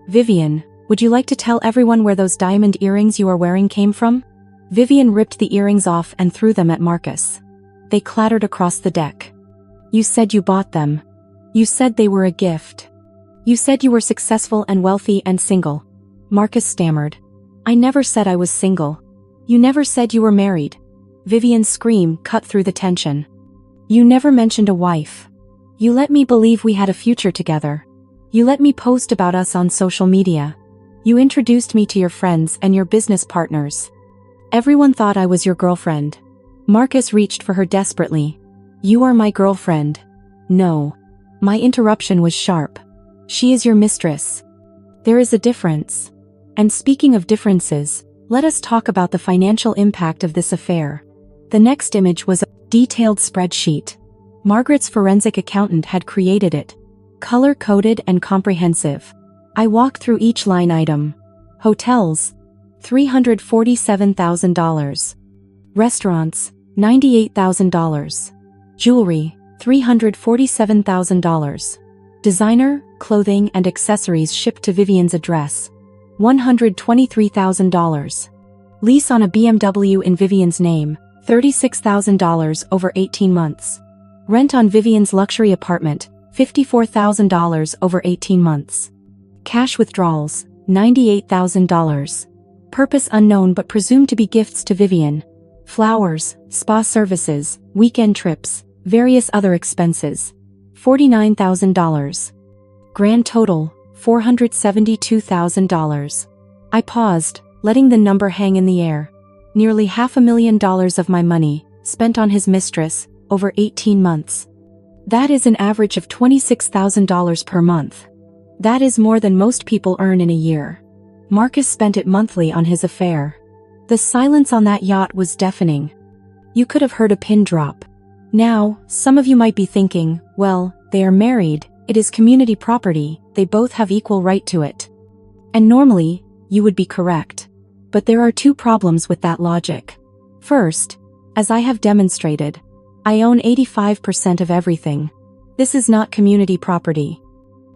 Vivian, would you like to tell everyone where those diamond earrings you are wearing came from? Vivian ripped the earrings off and threw them at Marcus. They clattered across the deck. You said you bought them. You said they were a gift. You said you were successful and wealthy and single. Marcus stammered. I never said I was single. You never said you were married. Vivian's scream cut through the tension. You never mentioned a wife. You let me believe we had a future together. You let me post about us on social media. You introduced me to your friends and your business partners. Everyone thought I was your girlfriend. Marcus reached for her desperately. You are my girlfriend. No. My interruption was sharp. She is your mistress. There is a difference. And speaking of differences, let us talk about the financial impact of this affair. The next image was a detailed spreadsheet. Margaret's forensic accountant had created it. Color-coded and comprehensive. I walked through each line item. Hotels, $347,000. Restaurants, $98,000. Jewelry, $347,000. Designer, clothing and accessories shipped to Vivian's address, $123,000. Lease on a BMW in Vivian's name, $36,000 over 18 months. Rent on Vivian's luxury apartment, $54,000 over 18 months. Cash withdrawals, $98,000. Purpose unknown but presumed to be gifts to Vivian. Flowers, spa services, weekend trips, various other expenses. $49,000. Grand total, $472,000. I paused, letting the number hang in the air. Nearly $500,000 of my money, spent on his mistress, over 18 months. That is an average of $26,000 per month. That is more than most people earn in a year. Marcus spent it monthly on his affair. The silence on that yacht was deafening. You could have heard a pin drop. Now, some of you might be thinking, well, they are married, it is community property, they both have equal right to it. And normally, you would be correct. But there are two problems with that logic. First, as I have demonstrated, I own 85% of everything. This is not community property.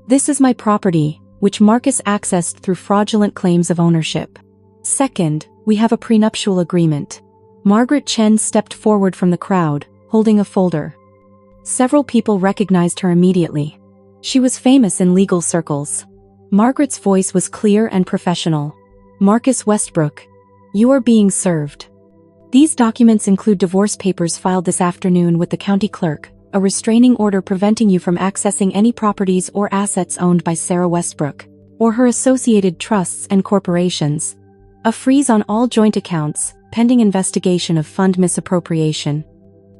This is my property, which Marcus accessed through fraudulent claims of ownership. Second, we have a prenuptial agreement. Margaret Chen stepped forward from the crowd, holding a folder. Several people recognized her immediately. She was famous in legal circles. Margaret's voice was clear and professional. Marcus Westbrook, you are being served. These documents include divorce papers filed this afternoon with the county clerk, a restraining order preventing you from accessing any properties or assets owned by Sarah Westbrook, or her associated trusts and corporations, a freeze on all joint accounts, pending investigation of fund misappropriation,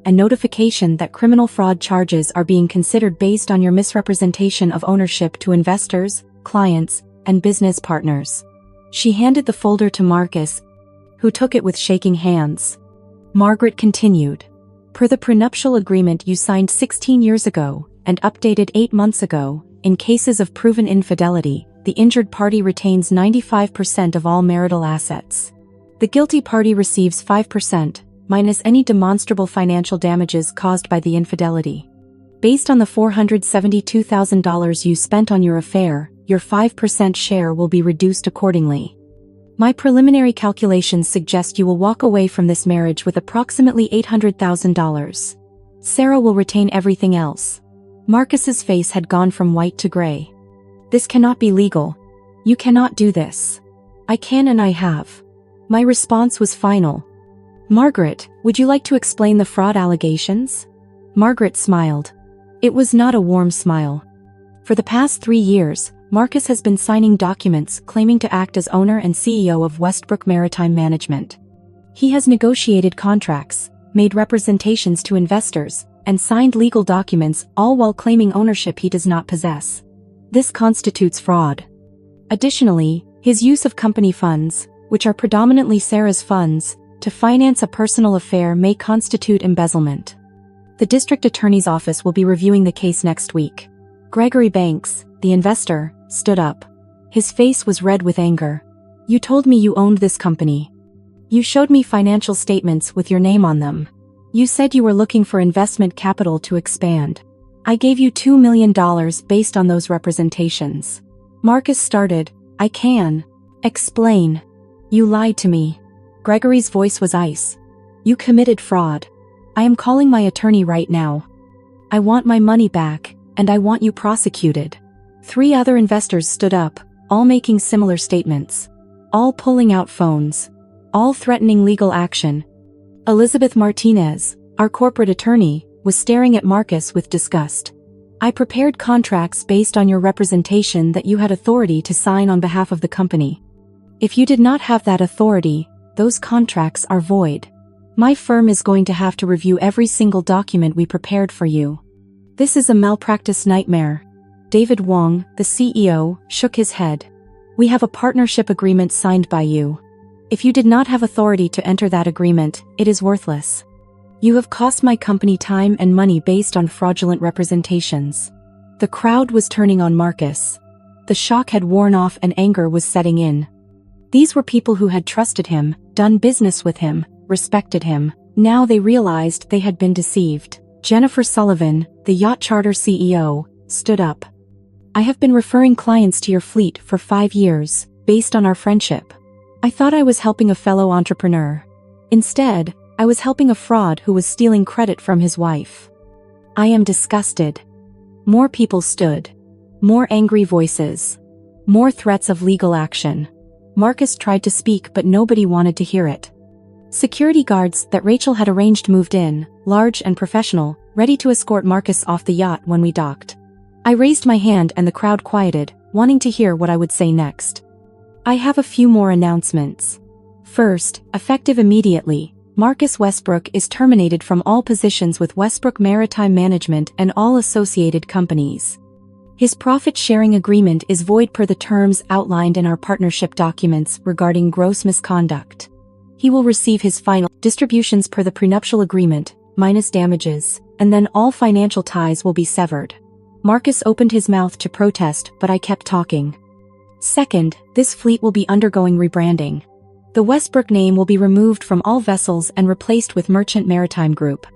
a notification that criminal fraud charges are being considered based on your misrepresentation of ownership to investors, clients, and business partners. She handed the folder to Marcus, who took it with shaking hands. Margaret continued. Per the prenuptial agreement you signed 16 years ago, and updated 8 months ago, in cases of proven infidelity, the injured party retains 95% of all marital assets. The guilty party receives 5%, minus any demonstrable financial damages caused by the infidelity. Based on the $472,000 you spent on your affair, your 5% share will be reduced accordingly. My preliminary calculations suggest you will walk away from this marriage with approximately $800,000. Sarah will retain everything else. Marcus's face had gone from white to gray. This cannot be legal. You cannot do this. I can and I have. My response was final. Margaret, would you like to explain the fraud allegations? Margaret smiled. It was not a warm smile. For the past 3 years, Marcus has been signing documents claiming to act as owner and CEO of Westbrook Maritime Management. He has negotiated contracts, made representations to investors, and signed legal documents, all while claiming ownership he does not possess. This constitutes fraud. Additionally, his use of company funds, which are predominantly Sarah's funds, to finance a personal affair may constitute embezzlement. The district attorney's office will be reviewing the case next week. Gregory Banks, the investor, stood up. His face was red with anger. You told me you owned this company. You showed me financial statements with your name on them. You said you were looking for investment capital to expand. I gave you $2 million based on those representations. Marcus started. I can explain. You lied to me. Gregory's voice was ice. You committed fraud. I am calling my attorney right now. I want my money back, and I want you prosecuted. 3 other investors stood up, all making similar statements. All pulling out phones. All threatening legal action. Elizabeth Martinez, our corporate attorney, was staring at Marcus with disgust. I prepared contracts based on your representation that you had authority to sign on behalf of the company. If you did not have that authority, those contracts are void. My firm is going to have to review every single document we prepared for you. This is a malpractice nightmare. David Wong, the CEO, shook his head. We have a partnership agreement signed by you. If you did not have authority to enter that agreement, it is worthless. You have cost my company time and money based on fraudulent representations. The crowd was turning on Marcus. The shock had worn off and anger was setting in. These were people who had trusted him, done business with him, respected him. Now they realized they had been deceived. Jennifer Sullivan, the yacht charter CEO, stood up. I have been referring clients to your fleet for 5 years, based on our friendship. I thought I was helping a fellow entrepreneur. Instead, I was helping a fraud who was stealing credit from his wife. I am disgusted. More people stood. More angry voices. More threats of legal action. Marcus tried to speak but nobody wanted to hear it. Security guards that Rachel had arranged moved in, large and professional, ready to escort Marcus off the yacht when we docked. I raised my hand and the crowd quieted, wanting to hear what I would say next. I have a few more announcements. First, effective immediately, Marcus Westbrook is terminated from all positions with Westbrook Maritime Management and all associated companies. His profit-sharing agreement is void per the terms outlined in our partnership documents regarding gross misconduct. He will receive his final distributions per the prenuptial agreement, minus damages, and then all financial ties will be severed. Marcus opened his mouth to protest, but I kept talking. Second, this fleet will be undergoing rebranding. The Westbrook name will be removed from all vessels and replaced with Merchant Maritime Group.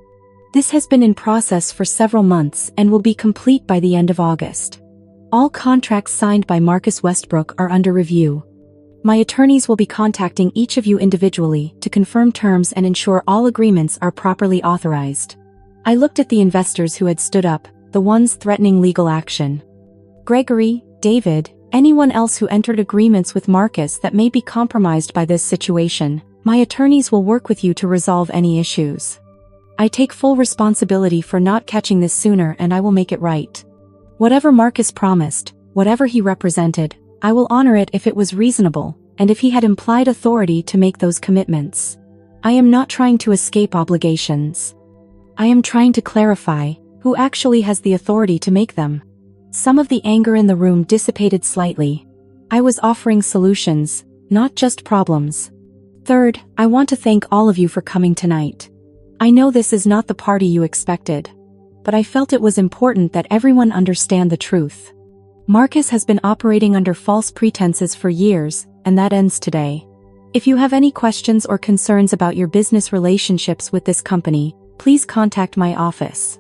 This has been in process for several months and will be complete by the end of August. All contracts signed by Marcus Westbrook are under review. My attorneys will be contacting each of you individually to confirm terms and ensure all agreements are properly authorized. I looked at the investors who had stood up, the ones threatening legal action. Gregory, David, anyone else who entered agreements with Marcus that may be compromised by this situation, my attorneys will work with you to resolve any issues. I take full responsibility for not catching this sooner, and I will make it right. Whatever Marcus promised, whatever he represented, I will honor it if it was reasonable, and if he had implied authority to make those commitments. I am not trying to escape obligations. I am trying to clarify who actually has the authority to make them. Some of the anger in the room dissipated slightly. I was offering solutions, not just problems. Third, I want to thank all of you for coming tonight. I know this is not the party you expected, but I felt it was important that everyone understand the truth. Marcus has been operating under false pretenses for years, and that ends today. If you have any questions or concerns about your business relationships with this company, please contact my office.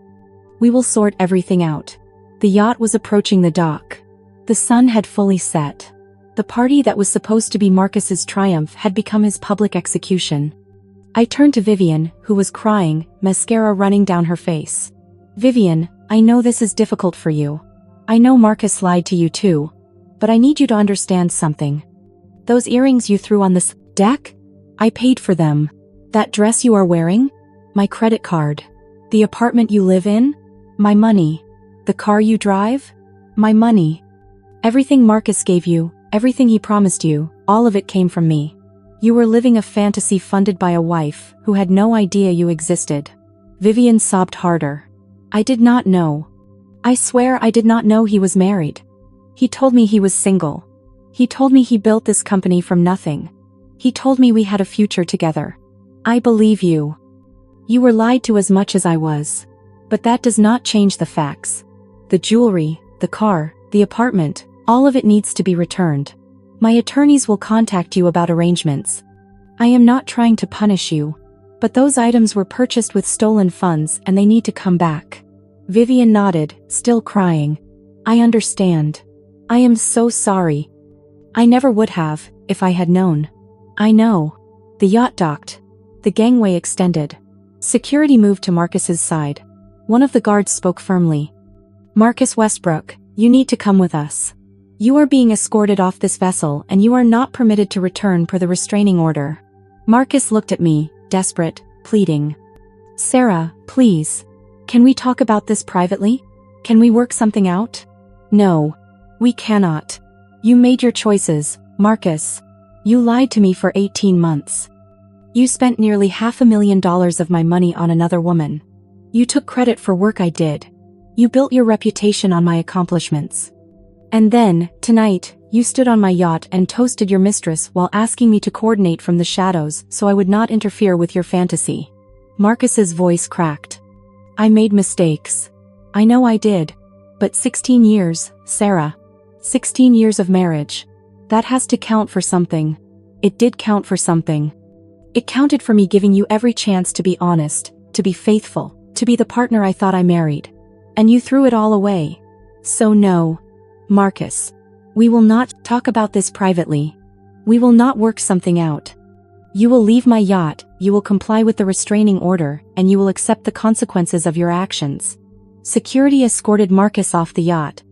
We will sort everything out. The yacht was approaching the dock. The sun had fully set. The party that was supposed to be Marcus's triumph had become his public execution. I turned to Vivian, who was crying, mascara running down her face. Vivian, I know this is difficult for you. I know Marcus lied to you too. But I need you to understand something. Those earrings you threw on this deck? I paid for them. That dress you are wearing? My credit card. The apartment you live in? My money. The car you drive? My money. Everything Marcus gave you, everything he promised you, all of it came from me. You were living a fantasy funded by a wife who had no idea you existed. Vivian sobbed harder. I did not know. I swear I did not know he was married. He told me he was single. He told me he built this company from nothing. He told me we had a future together. I believe you. You were lied to as much as I was. But that does not change the facts. The jewelry, the car, the apartment, all of it needs to be returned. My attorneys will contact you about arrangements. I am not trying to punish you, but those items were purchased with stolen funds and they need to come back. Vivian nodded, still crying. I understand. I am so sorry. I never would have, if I had known. I know. The yacht docked. The gangway extended. Security moved to Marcus's side. One of the guards spoke firmly. Marcus Westbrook, you need to come with us. You are being escorted off this vessel and you are not permitted to return per the restraining order. Marcus looked at me, desperate, pleading. Sarah, please. Can we talk about this privately? Can we work something out? No. We cannot. You made your choices, Marcus. You lied to me for 18 months. You spent nearly $500,000 of my money on another woman. You took credit for work I did. You built your reputation on my accomplishments. And then, tonight, you stood on my yacht and toasted your mistress while asking me to coordinate from the shadows so I would not interfere with your fantasy. Marcus's voice cracked. I made mistakes. I know I did. But 16 years, Sarah. 16 years of marriage. That has to count for something. It did count for something. It counted for me giving you every chance to be honest, to be faithful, to be the partner I thought I married. And you threw it all away. So no. Marcus. We will not talk about this privately. We will not work something out. You will leave my yacht, you will comply with the restraining order, and you will accept the consequences of your actions. Security escorted Marcus off the yacht.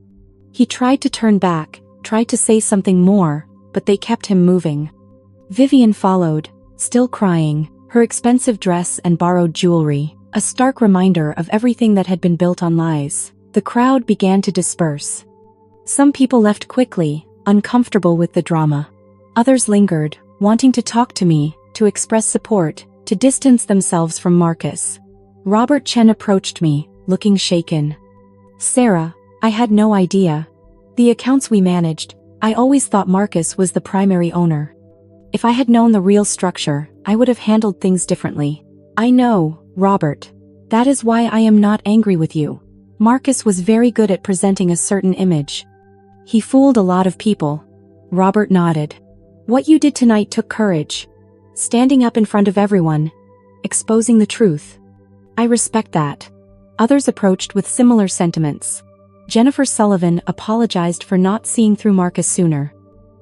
He tried to turn back, tried to say something more, but they kept him moving. Vivian followed, still crying, her expensive dress and borrowed jewelry, a stark reminder of everything that had been built on lies. The crowd began to disperse. Some people left quickly, uncomfortable with the drama. Others lingered, wanting to talk to me, to express support, to distance themselves from Marcus. Robert Chen approached me, looking shaken. "Sarah, I had no idea. The accounts we managed, I always thought Marcus was the primary owner. If I had known the real structure, I would have handled things differently." "I know, Robert. That is why I am not angry with you. Marcus was very good at presenting a certain image. He fooled a lot of people." Robert nodded. "What you did tonight took courage. Standing up in front of everyone. Exposing the truth. I respect that." Others approached with similar sentiments. Jennifer Sullivan apologized for not seeing through Marcus sooner.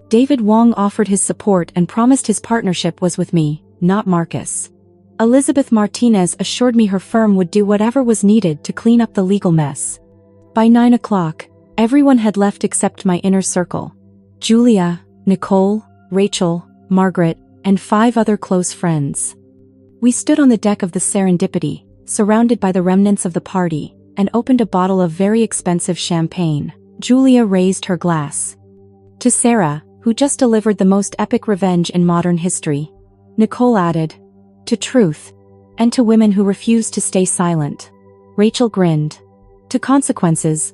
David Wong offered his support and promised his partnership was with me, not Marcus. Elizabeth Martinez assured me her firm would do whatever was needed to clean up the legal mess. By 9 o'clock, everyone had left except my inner circle. Julia, Nicole, Rachel, Margaret, and 5 other close friends. We stood on the deck of the Serendipity, surrounded by the remnants of the party, and opened a bottle of very expensive champagne. Julia raised her glass. "To Sarah, who just delivered the most epic revenge in modern history." Nicole added, "To truth. And to women who refuse to stay silent." Rachel grinned. "To consequences.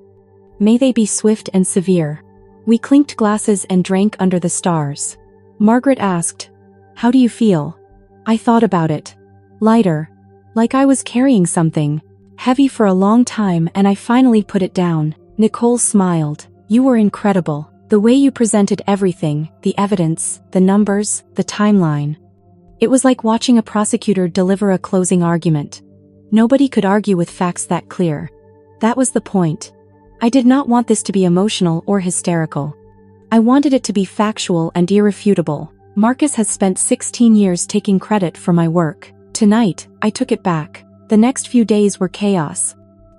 May they be swift and severe." We clinked glasses and drank under the stars. Margaret asked, "How do you feel?" I thought about it. Lighter. Like I was carrying something heavy for a long time and I finally put it down. Nicole smiled. "You were incredible. The way you presented everything, the evidence, the numbers, the timeline. It was like watching a prosecutor deliver a closing argument. Nobody could argue with facts that clear. That was the point. I did not want this to be emotional or hysterical. I wanted it to be factual and irrefutable. Marcus has spent 16 years taking credit for my work. Tonight, I took it back. The next few days were chaos.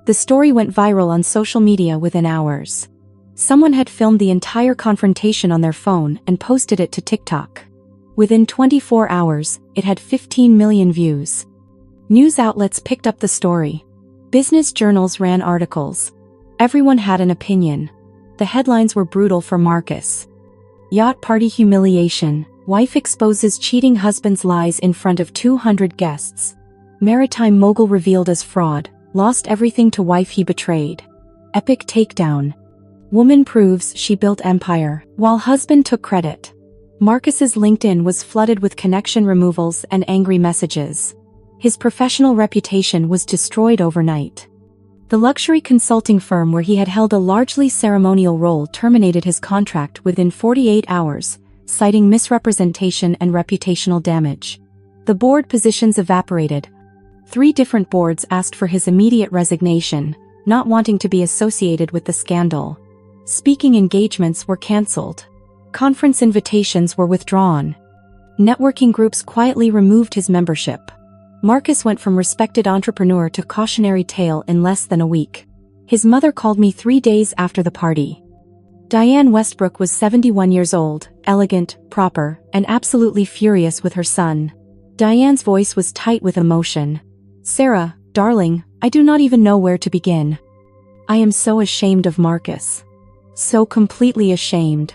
The story went viral on social media within hours. Someone had filmed the entire confrontation on their phone and posted it to TikTok. Within 24 hours, it had 15 million views. News outlets picked up the story. Business journals ran articles. Everyone had an opinion. The headlines were brutal for Marcus. Yacht party humiliation. Wife exposes cheating husband's lies in front of 200 guests. Maritime mogul revealed as fraud. Lost everything to wife he betrayed. Epic takedown. Woman proves she built empire, while husband took credit. Marcus's LinkedIn was flooded with connection removals and angry messages. His professional reputation was destroyed overnight. The luxury consulting firm where he had held a largely ceremonial role terminated his contract within 48 hours, citing misrepresentation and reputational damage. The board positions evaporated. 3 different boards asked for his immediate resignation, not wanting to be associated with the scandal. Speaking engagements were cancelled. Conference invitations were withdrawn. Networking groups quietly removed his membership. Marcus went from respected entrepreneur to cautionary tale in less than a week. His mother called me 3 days after the party. Diane Westbrook was 71 years old, elegant, proper, and absolutely furious with her son. Diane's voice was tight with emotion. "Sarah, darling, I do not even know where to begin. I am so ashamed of Marcus. So completely ashamed.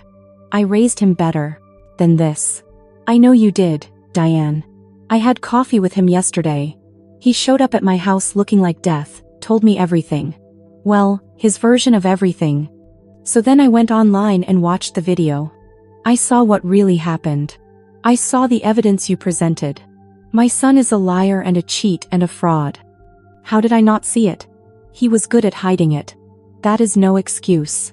I raised him better than this." "I know you did, Diane. I had coffee with him yesterday. He showed up at my house looking like death, told me everything. Well, his version of everything. So then I went online and watched the video. I saw what really happened. I saw the evidence you presented. My son is a liar and a cheat and a fraud. How did I not see it? He was good at hiding it. That is no excuse.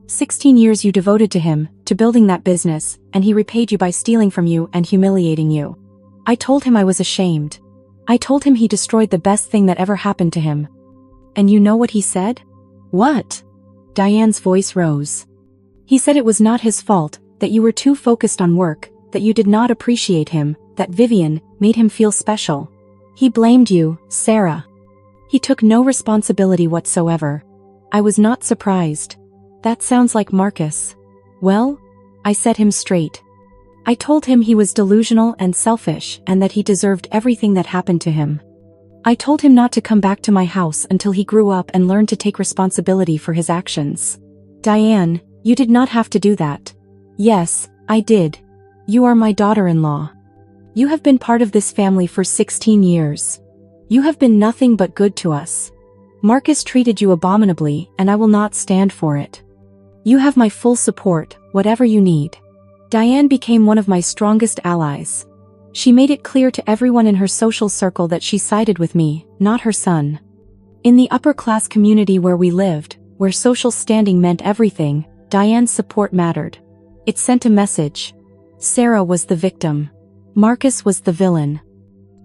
16 years you devoted to him, to building that business, and he repaid you by stealing from you and humiliating you. I told him I was ashamed. I told him he destroyed the best thing that ever happened to him. And you know what he said?" "What?" Diane's voice rose. "He said it was not his fault, that you were too focused on work, that you did not appreciate him, that Vivian made him feel special. He blamed you, Sarah. He took no responsibility whatsoever. I was not surprised. That sounds like Marcus. Well, I set him straight. I told him he was delusional and selfish and that he deserved everything that happened to him. I told him not to come back to my house until he grew up and learned to take responsibility for his actions. Diane, you did not have to do that. Yes, I did. You are my daughter-in-law. You have been part of this family for 16 years. You have been nothing but good to us. Marcus treated you abominably, and I will not stand for it. You have my full support, whatever you need. Diane became one of my strongest allies. She made it clear to everyone in her social circle that she sided with me, not her son. In the upper-class community where we lived, where social standing meant everything, Diane's support mattered. It sent a message. Sarah was the victim. Marcus was the villain.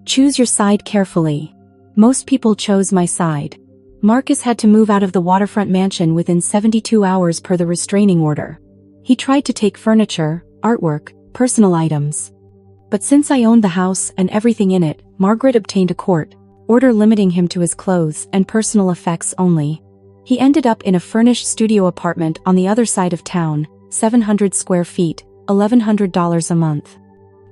Choose your side carefully. Most people chose my side. Marcus had to move out of the waterfront mansion within 72 hours per the restraining order. He tried to take furniture, artwork, personal items. But since I owned the house and everything in it, Margaret obtained a court order limiting him to his clothes and personal effects only. He ended up in a furnished studio apartment on the other side of town, 700 square feet, $1,100 a month.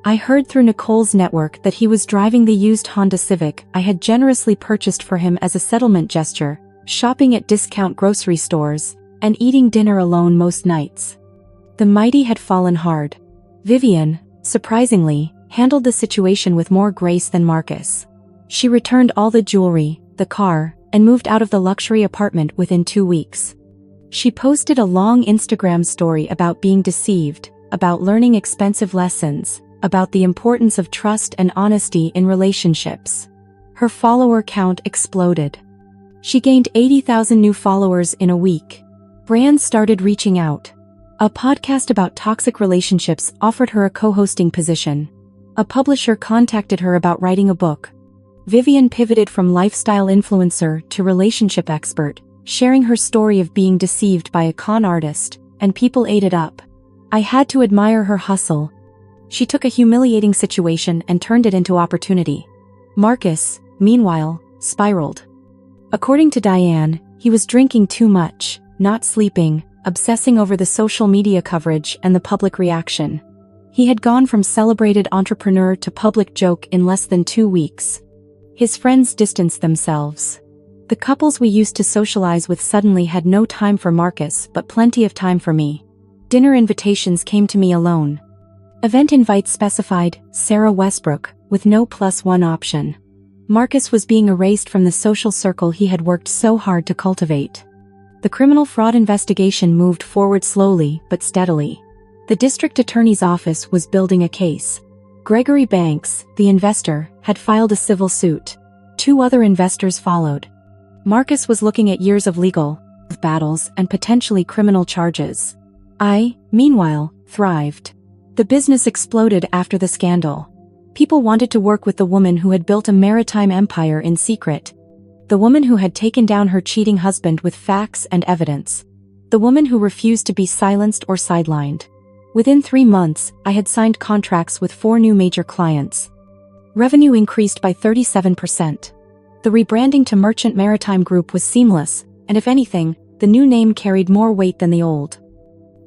I heard through Nicole's network that he was driving the used Honda Civic I had generously purchased for him as a settlement gesture, shopping at discount grocery stores, and eating dinner alone most nights. The mighty had fallen hard. Vivian, surprisingly, handled the situation with more grace than Marcus. She returned all the jewelry, the car, and moved out of the luxury apartment within 2 weeks. She posted a long Instagram story about being deceived, about learning expensive lessons, about the importance of trust and honesty in relationships. Her follower count exploded. She gained 80,000 new followers in a week. Brands started reaching out. A podcast about toxic relationships offered her a co-hosting position. A publisher contacted her about writing a book. Vivian pivoted from lifestyle influencer to relationship expert, sharing her story of being deceived by a con artist, and people ate it up. I had to admire her hustle. She took a humiliating situation and turned it into opportunity. Marcus, meanwhile, spiraled. According to Diane, he was drinking too much, not sleeping, obsessing over the social media coverage and the public reaction. He had gone from celebrated entrepreneur to public joke in less than 2 weeks. His friends distanced themselves. The couples we used to socialize with suddenly had no time for Marcus but plenty of time for me. Dinner invitations came to me alone. Event invites specified Sarah Westbrook, with no +1 option. Marcus was being erased from the social circle he had worked so hard to cultivate. The criminal fraud investigation moved forward slowly but steadily. The district attorney's office was building a case. Gregory Banks, the investor, had filed a civil suit. 2 other investors followed. Marcus was looking at years of legal battles and potentially criminal charges. I, meanwhile, thrived. The business exploded after the scandal. People wanted to work with the woman who had built a maritime empire in secret. The woman who had taken down her cheating husband with facts and evidence. The woman who refused to be silenced or sidelined. Within 3 months, I had signed contracts with 4 new major clients. Revenue increased by 37%. The rebranding to Merchant Maritime Group was seamless, and if anything, the new name carried more weight than the old.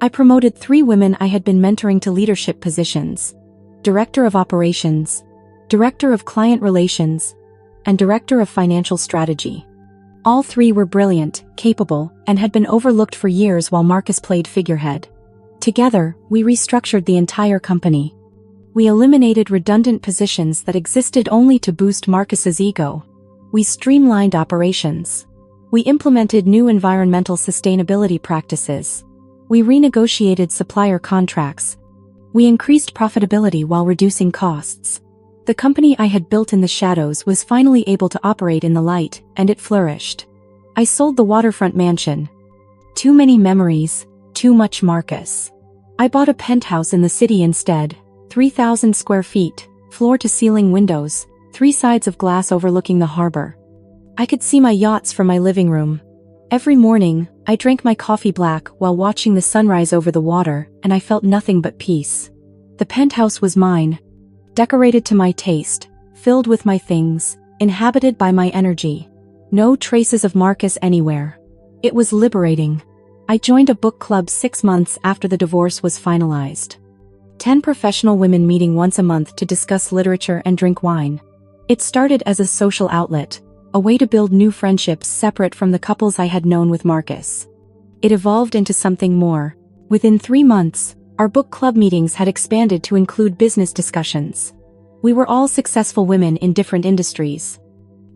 I promoted 3 women I had been mentoring to leadership positions: Director of Operations, Director of Client Relations, and Director of Financial Strategy. All 3 were brilliant, capable, and had been overlooked for years while Marcus played figurehead. Together, we restructured the entire company. We eliminated redundant positions that existed only to boost Marcus's ego. We streamlined operations. We implemented new environmental sustainability practices. We renegotiated supplier contracts. We increased profitability while reducing costs. The company I had built in the shadows was finally able to operate in the light, and it flourished. I sold the waterfront mansion. Too many memories, too much Marcus. I bought a penthouse in the city instead, 3,000 square feet, floor-to-ceiling windows, 3 sides of glass overlooking the harbor. I could see my yachts from my living room. Every morning, I drank my coffee black while watching the sunrise over the water, and I felt nothing but peace. The penthouse was mine. Decorated to my taste, filled with my things, inhabited by my energy. No traces of Marcus anywhere. It was liberating. I joined a book club 6 months after the divorce was finalized. 10 professional women meeting once a month to discuss literature and drink wine. It started as a social outlet, a way to build new friendships separate from the couples I had known with Marcus. it evolved into something more. Within 3 months, our book club meetings had expanded to include business discussions. We were all successful women in different industries: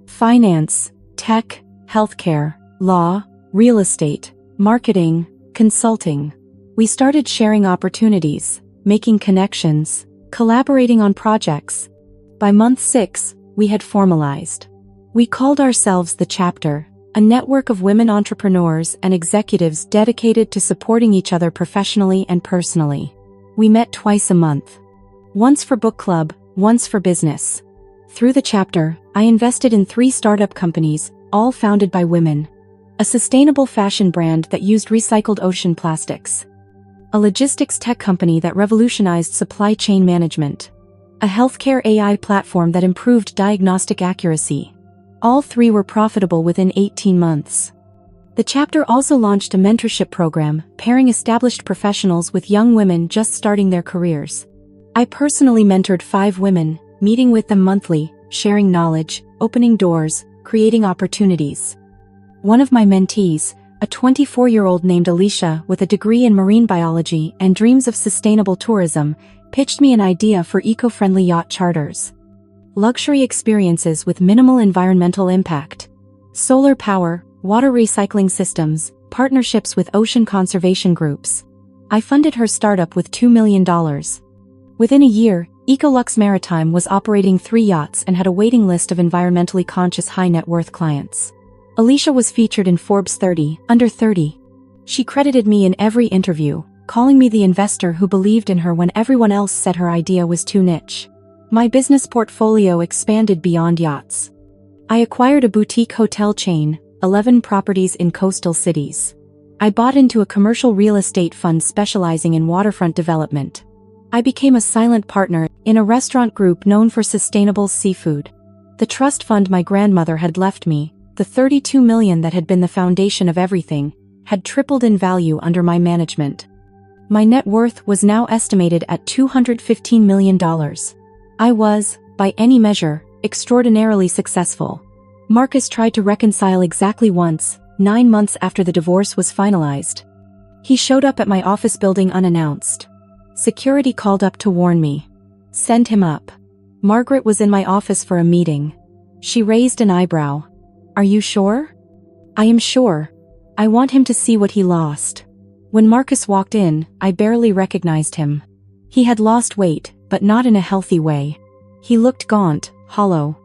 finance, tech, healthcare, law, real estate, marketing, consulting. We started sharing opportunities, making connections, collaborating on projects. By month 6, we had formalized. We called ourselves The Chapter, a network of women entrepreneurs and executives dedicated to supporting each other professionally and personally. We met twice a month. Once for book club, once for business. Through The Chapter, I invested in 3 startup companies, all founded by women. A sustainable fashion brand that used recycled ocean plastics. A logistics tech company that revolutionized supply chain management. A healthcare AI platform that improved diagnostic accuracy. All 3 were profitable within 18 months. The Chapter also launched a mentorship program, pairing established professionals with young women just starting their careers. I personally mentored 5 women, meeting with them monthly, sharing knowledge, opening doors, creating opportunities. One of my mentees, a 24-year-old named Alicia with a degree in marine biology and dreams of sustainable tourism, pitched me an idea for eco-friendly yacht charters. Luxury experiences with minimal environmental impact. Solar power, water recycling systems, partnerships with ocean conservation groups. I funded her startup with $2 million. Within a year, Ecolux Maritime was operating 3 yachts and had a waiting list of environmentally conscious high-net-worth clients. Alicia was featured in Forbes 30, Under 30. She credited me in every interview, calling me the investor who believed in her when everyone else said her idea was too niche. My business portfolio expanded beyond yachts. I acquired a boutique hotel chain, 11 properties in coastal cities. I bought into a commercial real estate fund specializing in waterfront development. I became a silent partner in a restaurant group known for sustainable seafood. The trust fund my grandmother had left me, the $32 million that had been the foundation of everything, had tripled in value under my management. My net worth was now estimated at $215 million. I was, by any measure, extraordinarily successful. Marcus tried to reconcile exactly once, 9 months after the divorce was finalized. He showed up at my office building unannounced. Security called up to warn me. Send him up. Margaret was in my office for a meeting. She raised an eyebrow. Are you sure? I am sure. I want him to see what he lost. When Marcus walked in, I barely recognized him. He had lost weight, but not in a healthy way. He looked gaunt, hollow.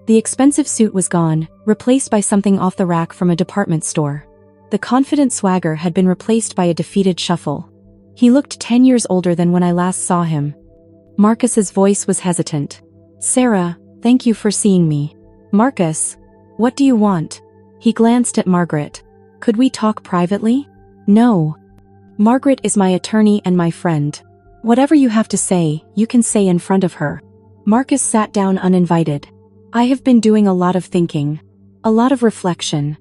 The expensive suit was gone, replaced by something off the rack from a department store. The confident swagger had been replaced by a defeated shuffle. He looked 10 years older than when I last saw him. Marcus's voice was hesitant. Sarah, thank you for seeing me. Marcus, what do you want? He glanced at Margaret. Could we talk privately? No. Margaret is my attorney and my friend. Whatever you have to say, you can say in front of her. Marcus sat down uninvited. I have been doing a lot of thinking. A lot of reflection.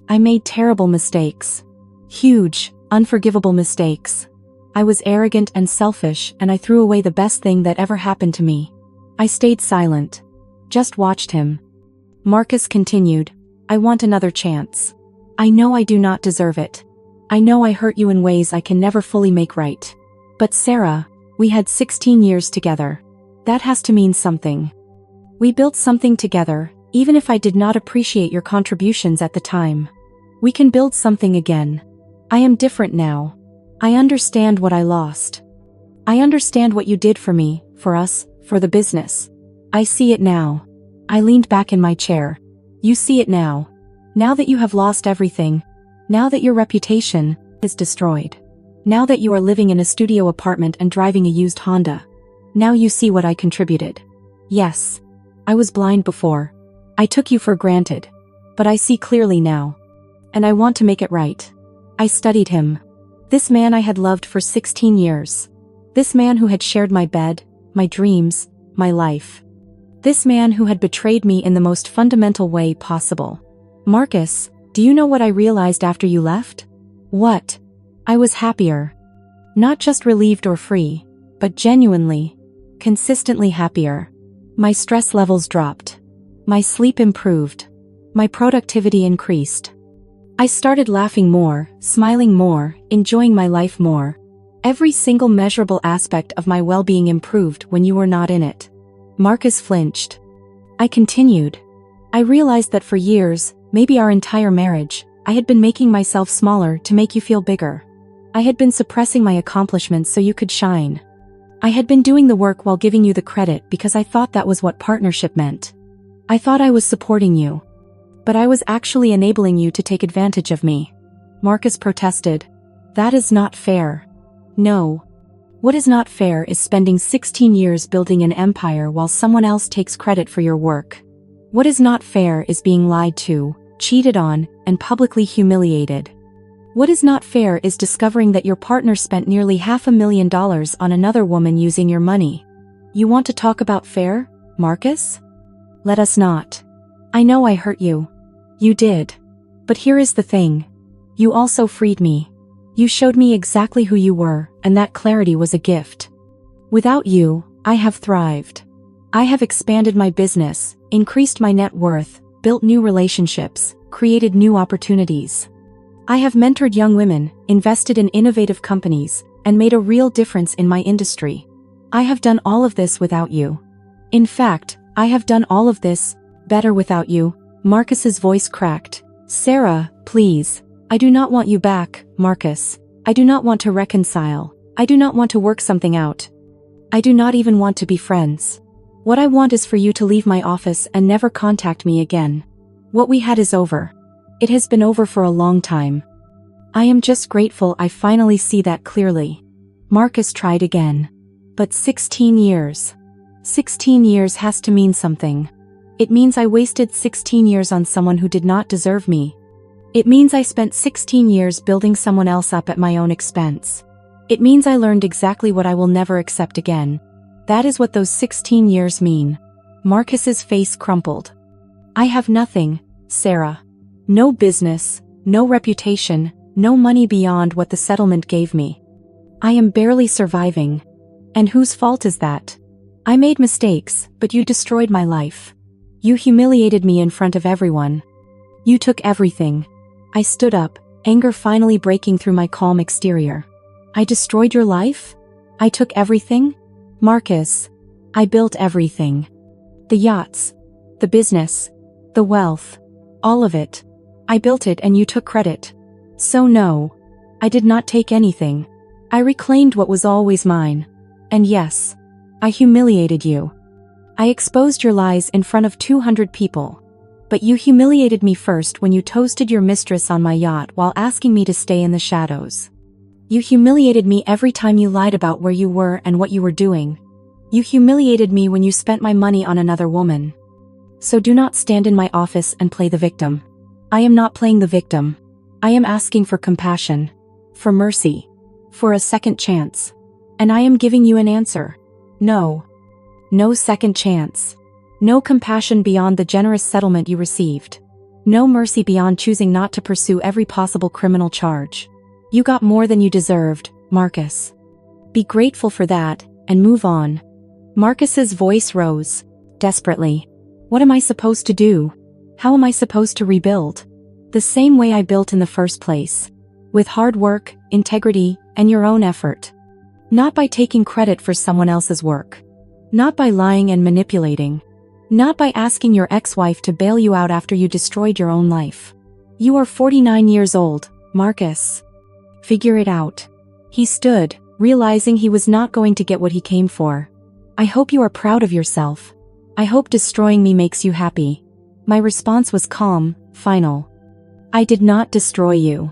I made terrible mistakes. Huge, unforgivable mistakes. I was arrogant and selfish, and I threw away the best thing that ever happened to me. I stayed silent. Just watched him. Marcus continued, I want another chance. I know I do not deserve it. I know I hurt you in ways I can never fully make right. But Sarah, we had 16 years together. That has to mean something. We built something together, even if I did not appreciate your contributions at the time. We can build something again. I am different now. I understand what I lost. I understand what you did for me, for us, for the business. I see it now. I leaned back in my chair. You see it now. Now that you have lost everything. Now that your reputation is destroyed. Now that you are living in a studio apartment and driving a used Honda. Now you see what I contributed. Yes. I was blind before. I took you for granted. But I see clearly now. And I want to make it right. I studied him. This man I had loved for 16 years. This man who had shared my bed, my dreams, my life. This man who had betrayed me in the most fundamental way possible. Marcus, do you know what I realized after you left? What? I was happier. Not just relieved or free, but genuinely, consistently happier. My stress levels dropped. My sleep improved. My productivity increased. I started laughing more, smiling more, enjoying my life more. Every single measurable aspect of my well-being improved when you were not in it. Marcus flinched. I continued. I realized that for years, maybe our entire marriage, I had been making myself smaller to make you feel bigger. I had been suppressing my accomplishments so you could shine. I had been doing the work while giving you the credit because I thought that was what partnership meant. I thought I was supporting you. But I was actually enabling you to take advantage of me. Marcus protested. That is not fair. No. What is not fair is spending 16 years building an empire while someone else takes credit for your work. What is not fair is being lied to, cheated on, and publicly humiliated. What is not fair is discovering that your partner spent nearly $500,000 on another woman using your money. You want to talk about fair, Marcus? Let us not. I know I hurt you. You did. But here is the thing. You also freed me. You showed me exactly who you were, and that clarity was a gift. Without you, I have thrived. I have expanded my business, increased my net worth, built new relationships, created new opportunities. I have mentored young women, invested in innovative companies, and made a real difference in my industry. I have done all of this without you. In fact, I have done all of this better without you. Marcus's voice cracked. Sarah, please. I do not want you back, Marcus. I do not want to reconcile. I do not want to work something out. I do not even want to be friends. What I want is for you to leave my office and never contact me again. What we had is over. It has been over for a long time. I am just grateful I finally see that clearly. Marcus tried again. But 16 years. 16 years has to mean something. It means I wasted 16 years on someone who did not deserve me. It means I spent 16 years building someone else up at my own expense. It means I learned exactly what I will never accept again. That is what those 16 years mean. Marcus's face crumpled. I have nothing, Sarah. No business, no reputation, no money beyond what the settlement gave me. I am barely surviving. And whose fault is that? I made mistakes, but you destroyed my life. You humiliated me in front of everyone. You took everything. I stood up, anger finally breaking through my calm exterior. I destroyed your life? I took everything? Marcus, I built everything. The yachts, the business, the wealth, all of it. I built it and you took credit. So no, I did not take anything. I reclaimed what was always mine. And yes, I humiliated you. I exposed your lies in front of 200 people. But you humiliated me first when you toasted your mistress on my yacht while asking me to stay in the shadows. You humiliated me every time you lied about where you were and what you were doing. You humiliated me when you spent my money on another woman. So do not stand in my office and play the victim. I am not playing the victim. I am asking for compassion, for mercy, for a second chance. And I am giving you an answer. No. No second chance. No compassion beyond the generous settlement you received. No mercy beyond choosing not to pursue every possible criminal charge. You got more than you deserved, Marcus. Be grateful for that, and move on. Marcus's voice rose, desperately. What am I supposed to do? How am I supposed to rebuild? The same way I built in the first place. With hard work, integrity, and your own effort. Not by taking credit for someone else's work. Not by lying and manipulating. Not by asking your ex-wife to bail you out after you destroyed your own life. You are 49 years old, Marcus. Figure it out. He stood, realizing he was not going to get what he came for. I hope you are proud of yourself. I hope destroying me makes you happy. My response was calm, final. I did not destroy you.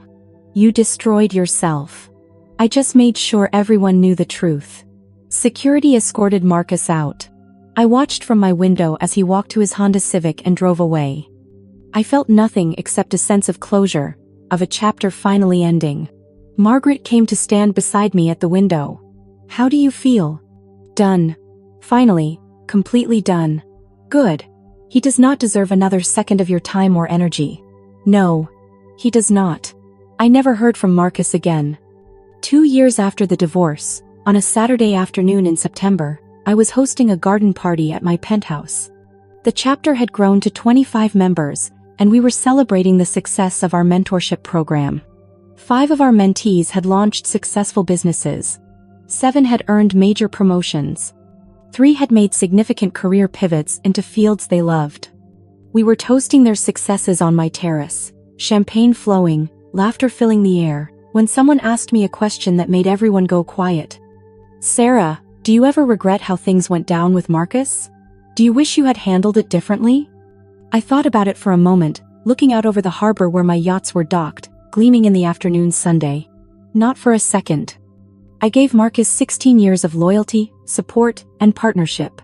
You destroyed yourself. I just made sure everyone knew the truth. Security escorted Marcus out. I watched from my window as he walked to his Honda Civic and drove away. I felt nothing except a sense of closure, of a chapter finally ending. Margaret came to stand beside me at the window. How do you feel? Done. Finally, completely done. Good. He does not deserve another second of your time or energy. No. He does not. I never heard from Marcus again. 2 years after the divorce, on a Saturday afternoon in September, I was hosting a garden party at my penthouse. The chapter had grown to 25 members, and we were celebrating the success of our mentorship program. 5 of our mentees had launched successful businesses. 7 had earned major promotions. 3 had made significant career pivots into fields they loved. We were toasting their successes on my terrace, champagne flowing, laughter filling the air, when someone asked me a question that made everyone go quiet. "Sarah, do you ever regret how things went down with Marcus? Do you wish you had handled it differently?" I thought about it for a moment, looking out over the harbor where my yachts were docked, gleaming in the afternoon sunday. Not for a second. I gave Marcus 16 years of loyalty, support, and partnership.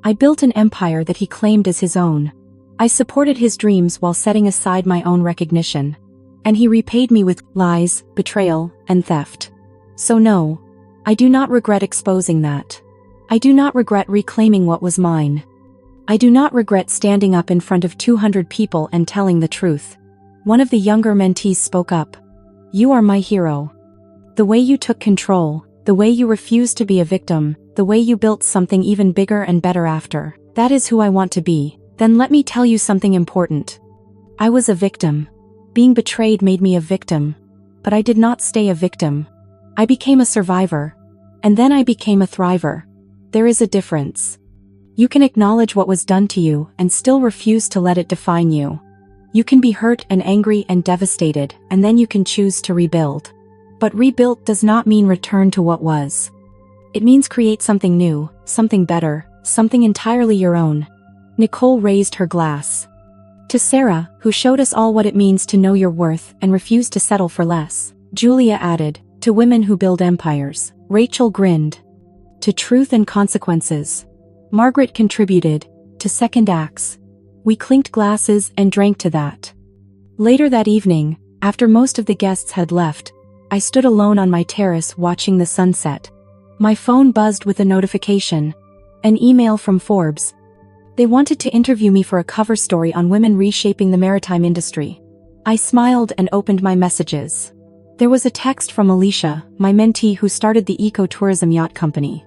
I built an empire that he claimed as his own. I supported his dreams while setting aside my own recognition. And he repaid me with lies, betrayal, and theft. So no, I do not regret exposing that. I do not regret reclaiming what was mine. I do not regret standing up in front of 200 people and telling the truth. One of the younger mentees spoke up. "You are my hero. The way you took control, the way you refused to be a victim, the way you built something even bigger and better after, that is who I want to be." Then let me tell you something important. I was a victim. Being betrayed made me a victim. But I did not stay a victim. I became a survivor. And then I became a thriver. There is a difference. You can acknowledge what was done to you and still refuse to let it define you. You can be hurt and angry and devastated, and then you can choose to rebuild. But rebuild does not mean return to what was. It means create something new, something better, something entirely your own. Nicole raised her glass. To Sarah, who showed us all what it means to know your worth and refuse to settle for less, Julia added, to women who build empires. Rachel grinned. To truth and consequences. Margaret contributed, to second acts. We clinked glasses and drank to that. Later that evening, after most of the guests had left, I stood alone on my terrace watching the sunset. My phone buzzed with a notification. An email from Forbes. They wanted to interview me for a cover story on women reshaping the maritime industry. I smiled and opened my messages. There was a text from Alicia, my mentee who started the eco-tourism yacht company.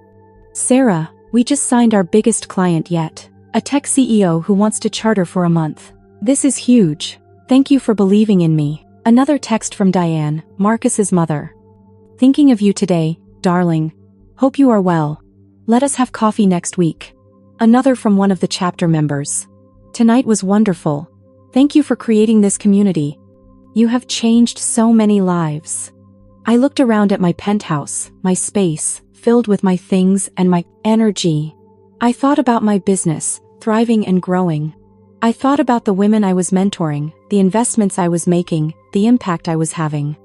"Sarah, we just signed our biggest client yet. A tech CEO who wants to charter for a month. This is huge. Thank you for believing in me." Another text from Diane, Marcus's mother. "Thinking of you today, darling. Hope you are well. Let us have coffee next week." Another from one of the chapter members. "Tonight was wonderful. Thank you for creating this community. You have changed so many lives." I looked around at my penthouse, my space, filled with my things and my energy. I thought about my business, thriving and growing. I thought about the women I was mentoring, the investments I was making, the impact I was having.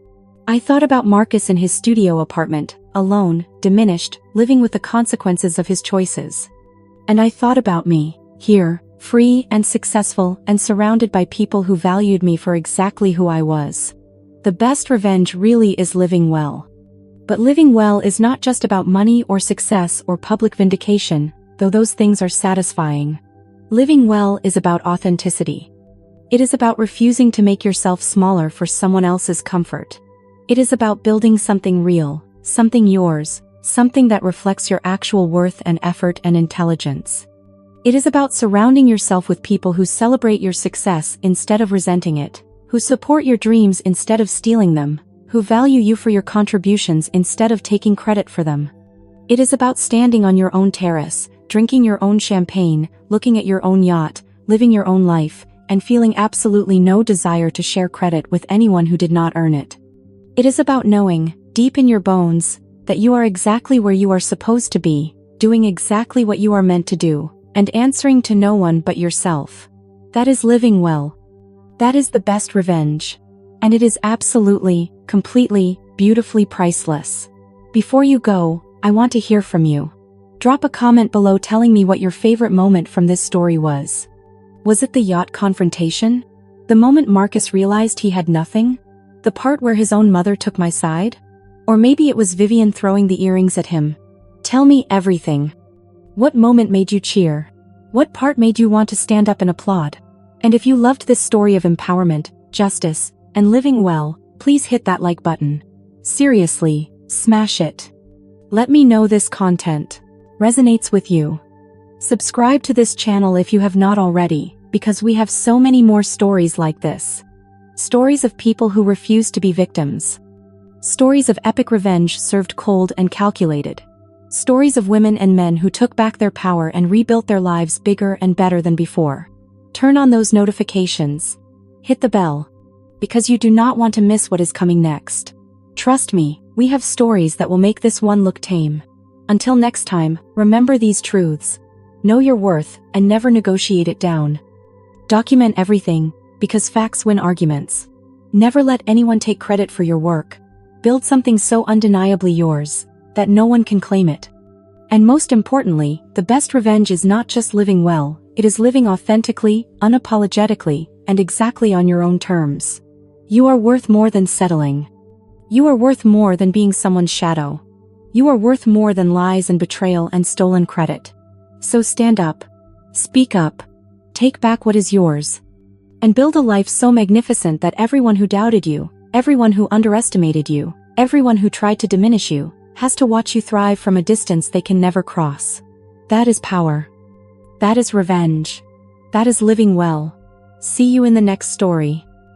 I thought about Marcus in his studio apartment, alone, diminished, living with the consequences of his choices. And I thought about me, here, free and successful and surrounded by people who valued me for exactly who I was. The best revenge really is living well. But living well is not just about money or success or public vindication, though those things are satisfying. Living well is about authenticity. It is about refusing to make yourself smaller for someone else's comfort. It is about building something real, something yours, something that reflects your actual worth and effort and intelligence. It is about surrounding yourself with people who celebrate your success instead of resenting it, who support your dreams instead of stealing them, who value you for your contributions instead of taking credit for them. It is about standing on your own terrace, drinking your own champagne, looking at your own yacht, living your own life, and feeling absolutely no desire to share credit with anyone who did not earn it. It is about knowing, deep in your bones, that you are exactly where you are supposed to be, doing exactly what you are meant to do, and answering to no one but yourself. That is living well. That is the best revenge. And it is absolutely, completely, beautifully priceless. Before you go, I want to hear from you. Drop a comment below telling me what your favorite moment from this story was. Was it the yacht confrontation? The moment Marcus realized he had nothing? The part where his own mother took my side? Or maybe it was Vivian throwing the earrings at him. Tell me everything. What moment made you cheer? What part made you want to stand up and applaud? And if you loved this story of empowerment, justice, and living well, please hit that like button. Seriously, smash it. Let me know this content resonates with you. Subscribe to this channel if you have not already, because we have so many more stories like this. Stories of people who refuse to be victims. Stories of epic revenge served cold and calculated. Stories of women and men who took back their power and rebuilt their lives bigger and better than before. Turn on those notifications. Hit the bell. Because you do not want to miss what is coming next. Trust me, we have stories that will make this one look tame. Until next time, remember these truths. Know your worth, and never negotiate it down. Document everything, because facts win arguments. Never let anyone take credit for your work. Build something so undeniably yours, that no one can claim it. And most importantly, the best revenge is not just living well, it is living authentically, unapologetically, and exactly on your own terms. You are worth more than settling. You are worth more than being someone's shadow. You are worth more than lies and betrayal and stolen credit. So stand up. Speak up. Take back what is yours. And build a life so magnificent that everyone who doubted you, everyone who underestimated you, everyone who tried to diminish you, has to watch you thrive from a distance they can never cross. That is power. That is revenge. That is living well. See you in the next story.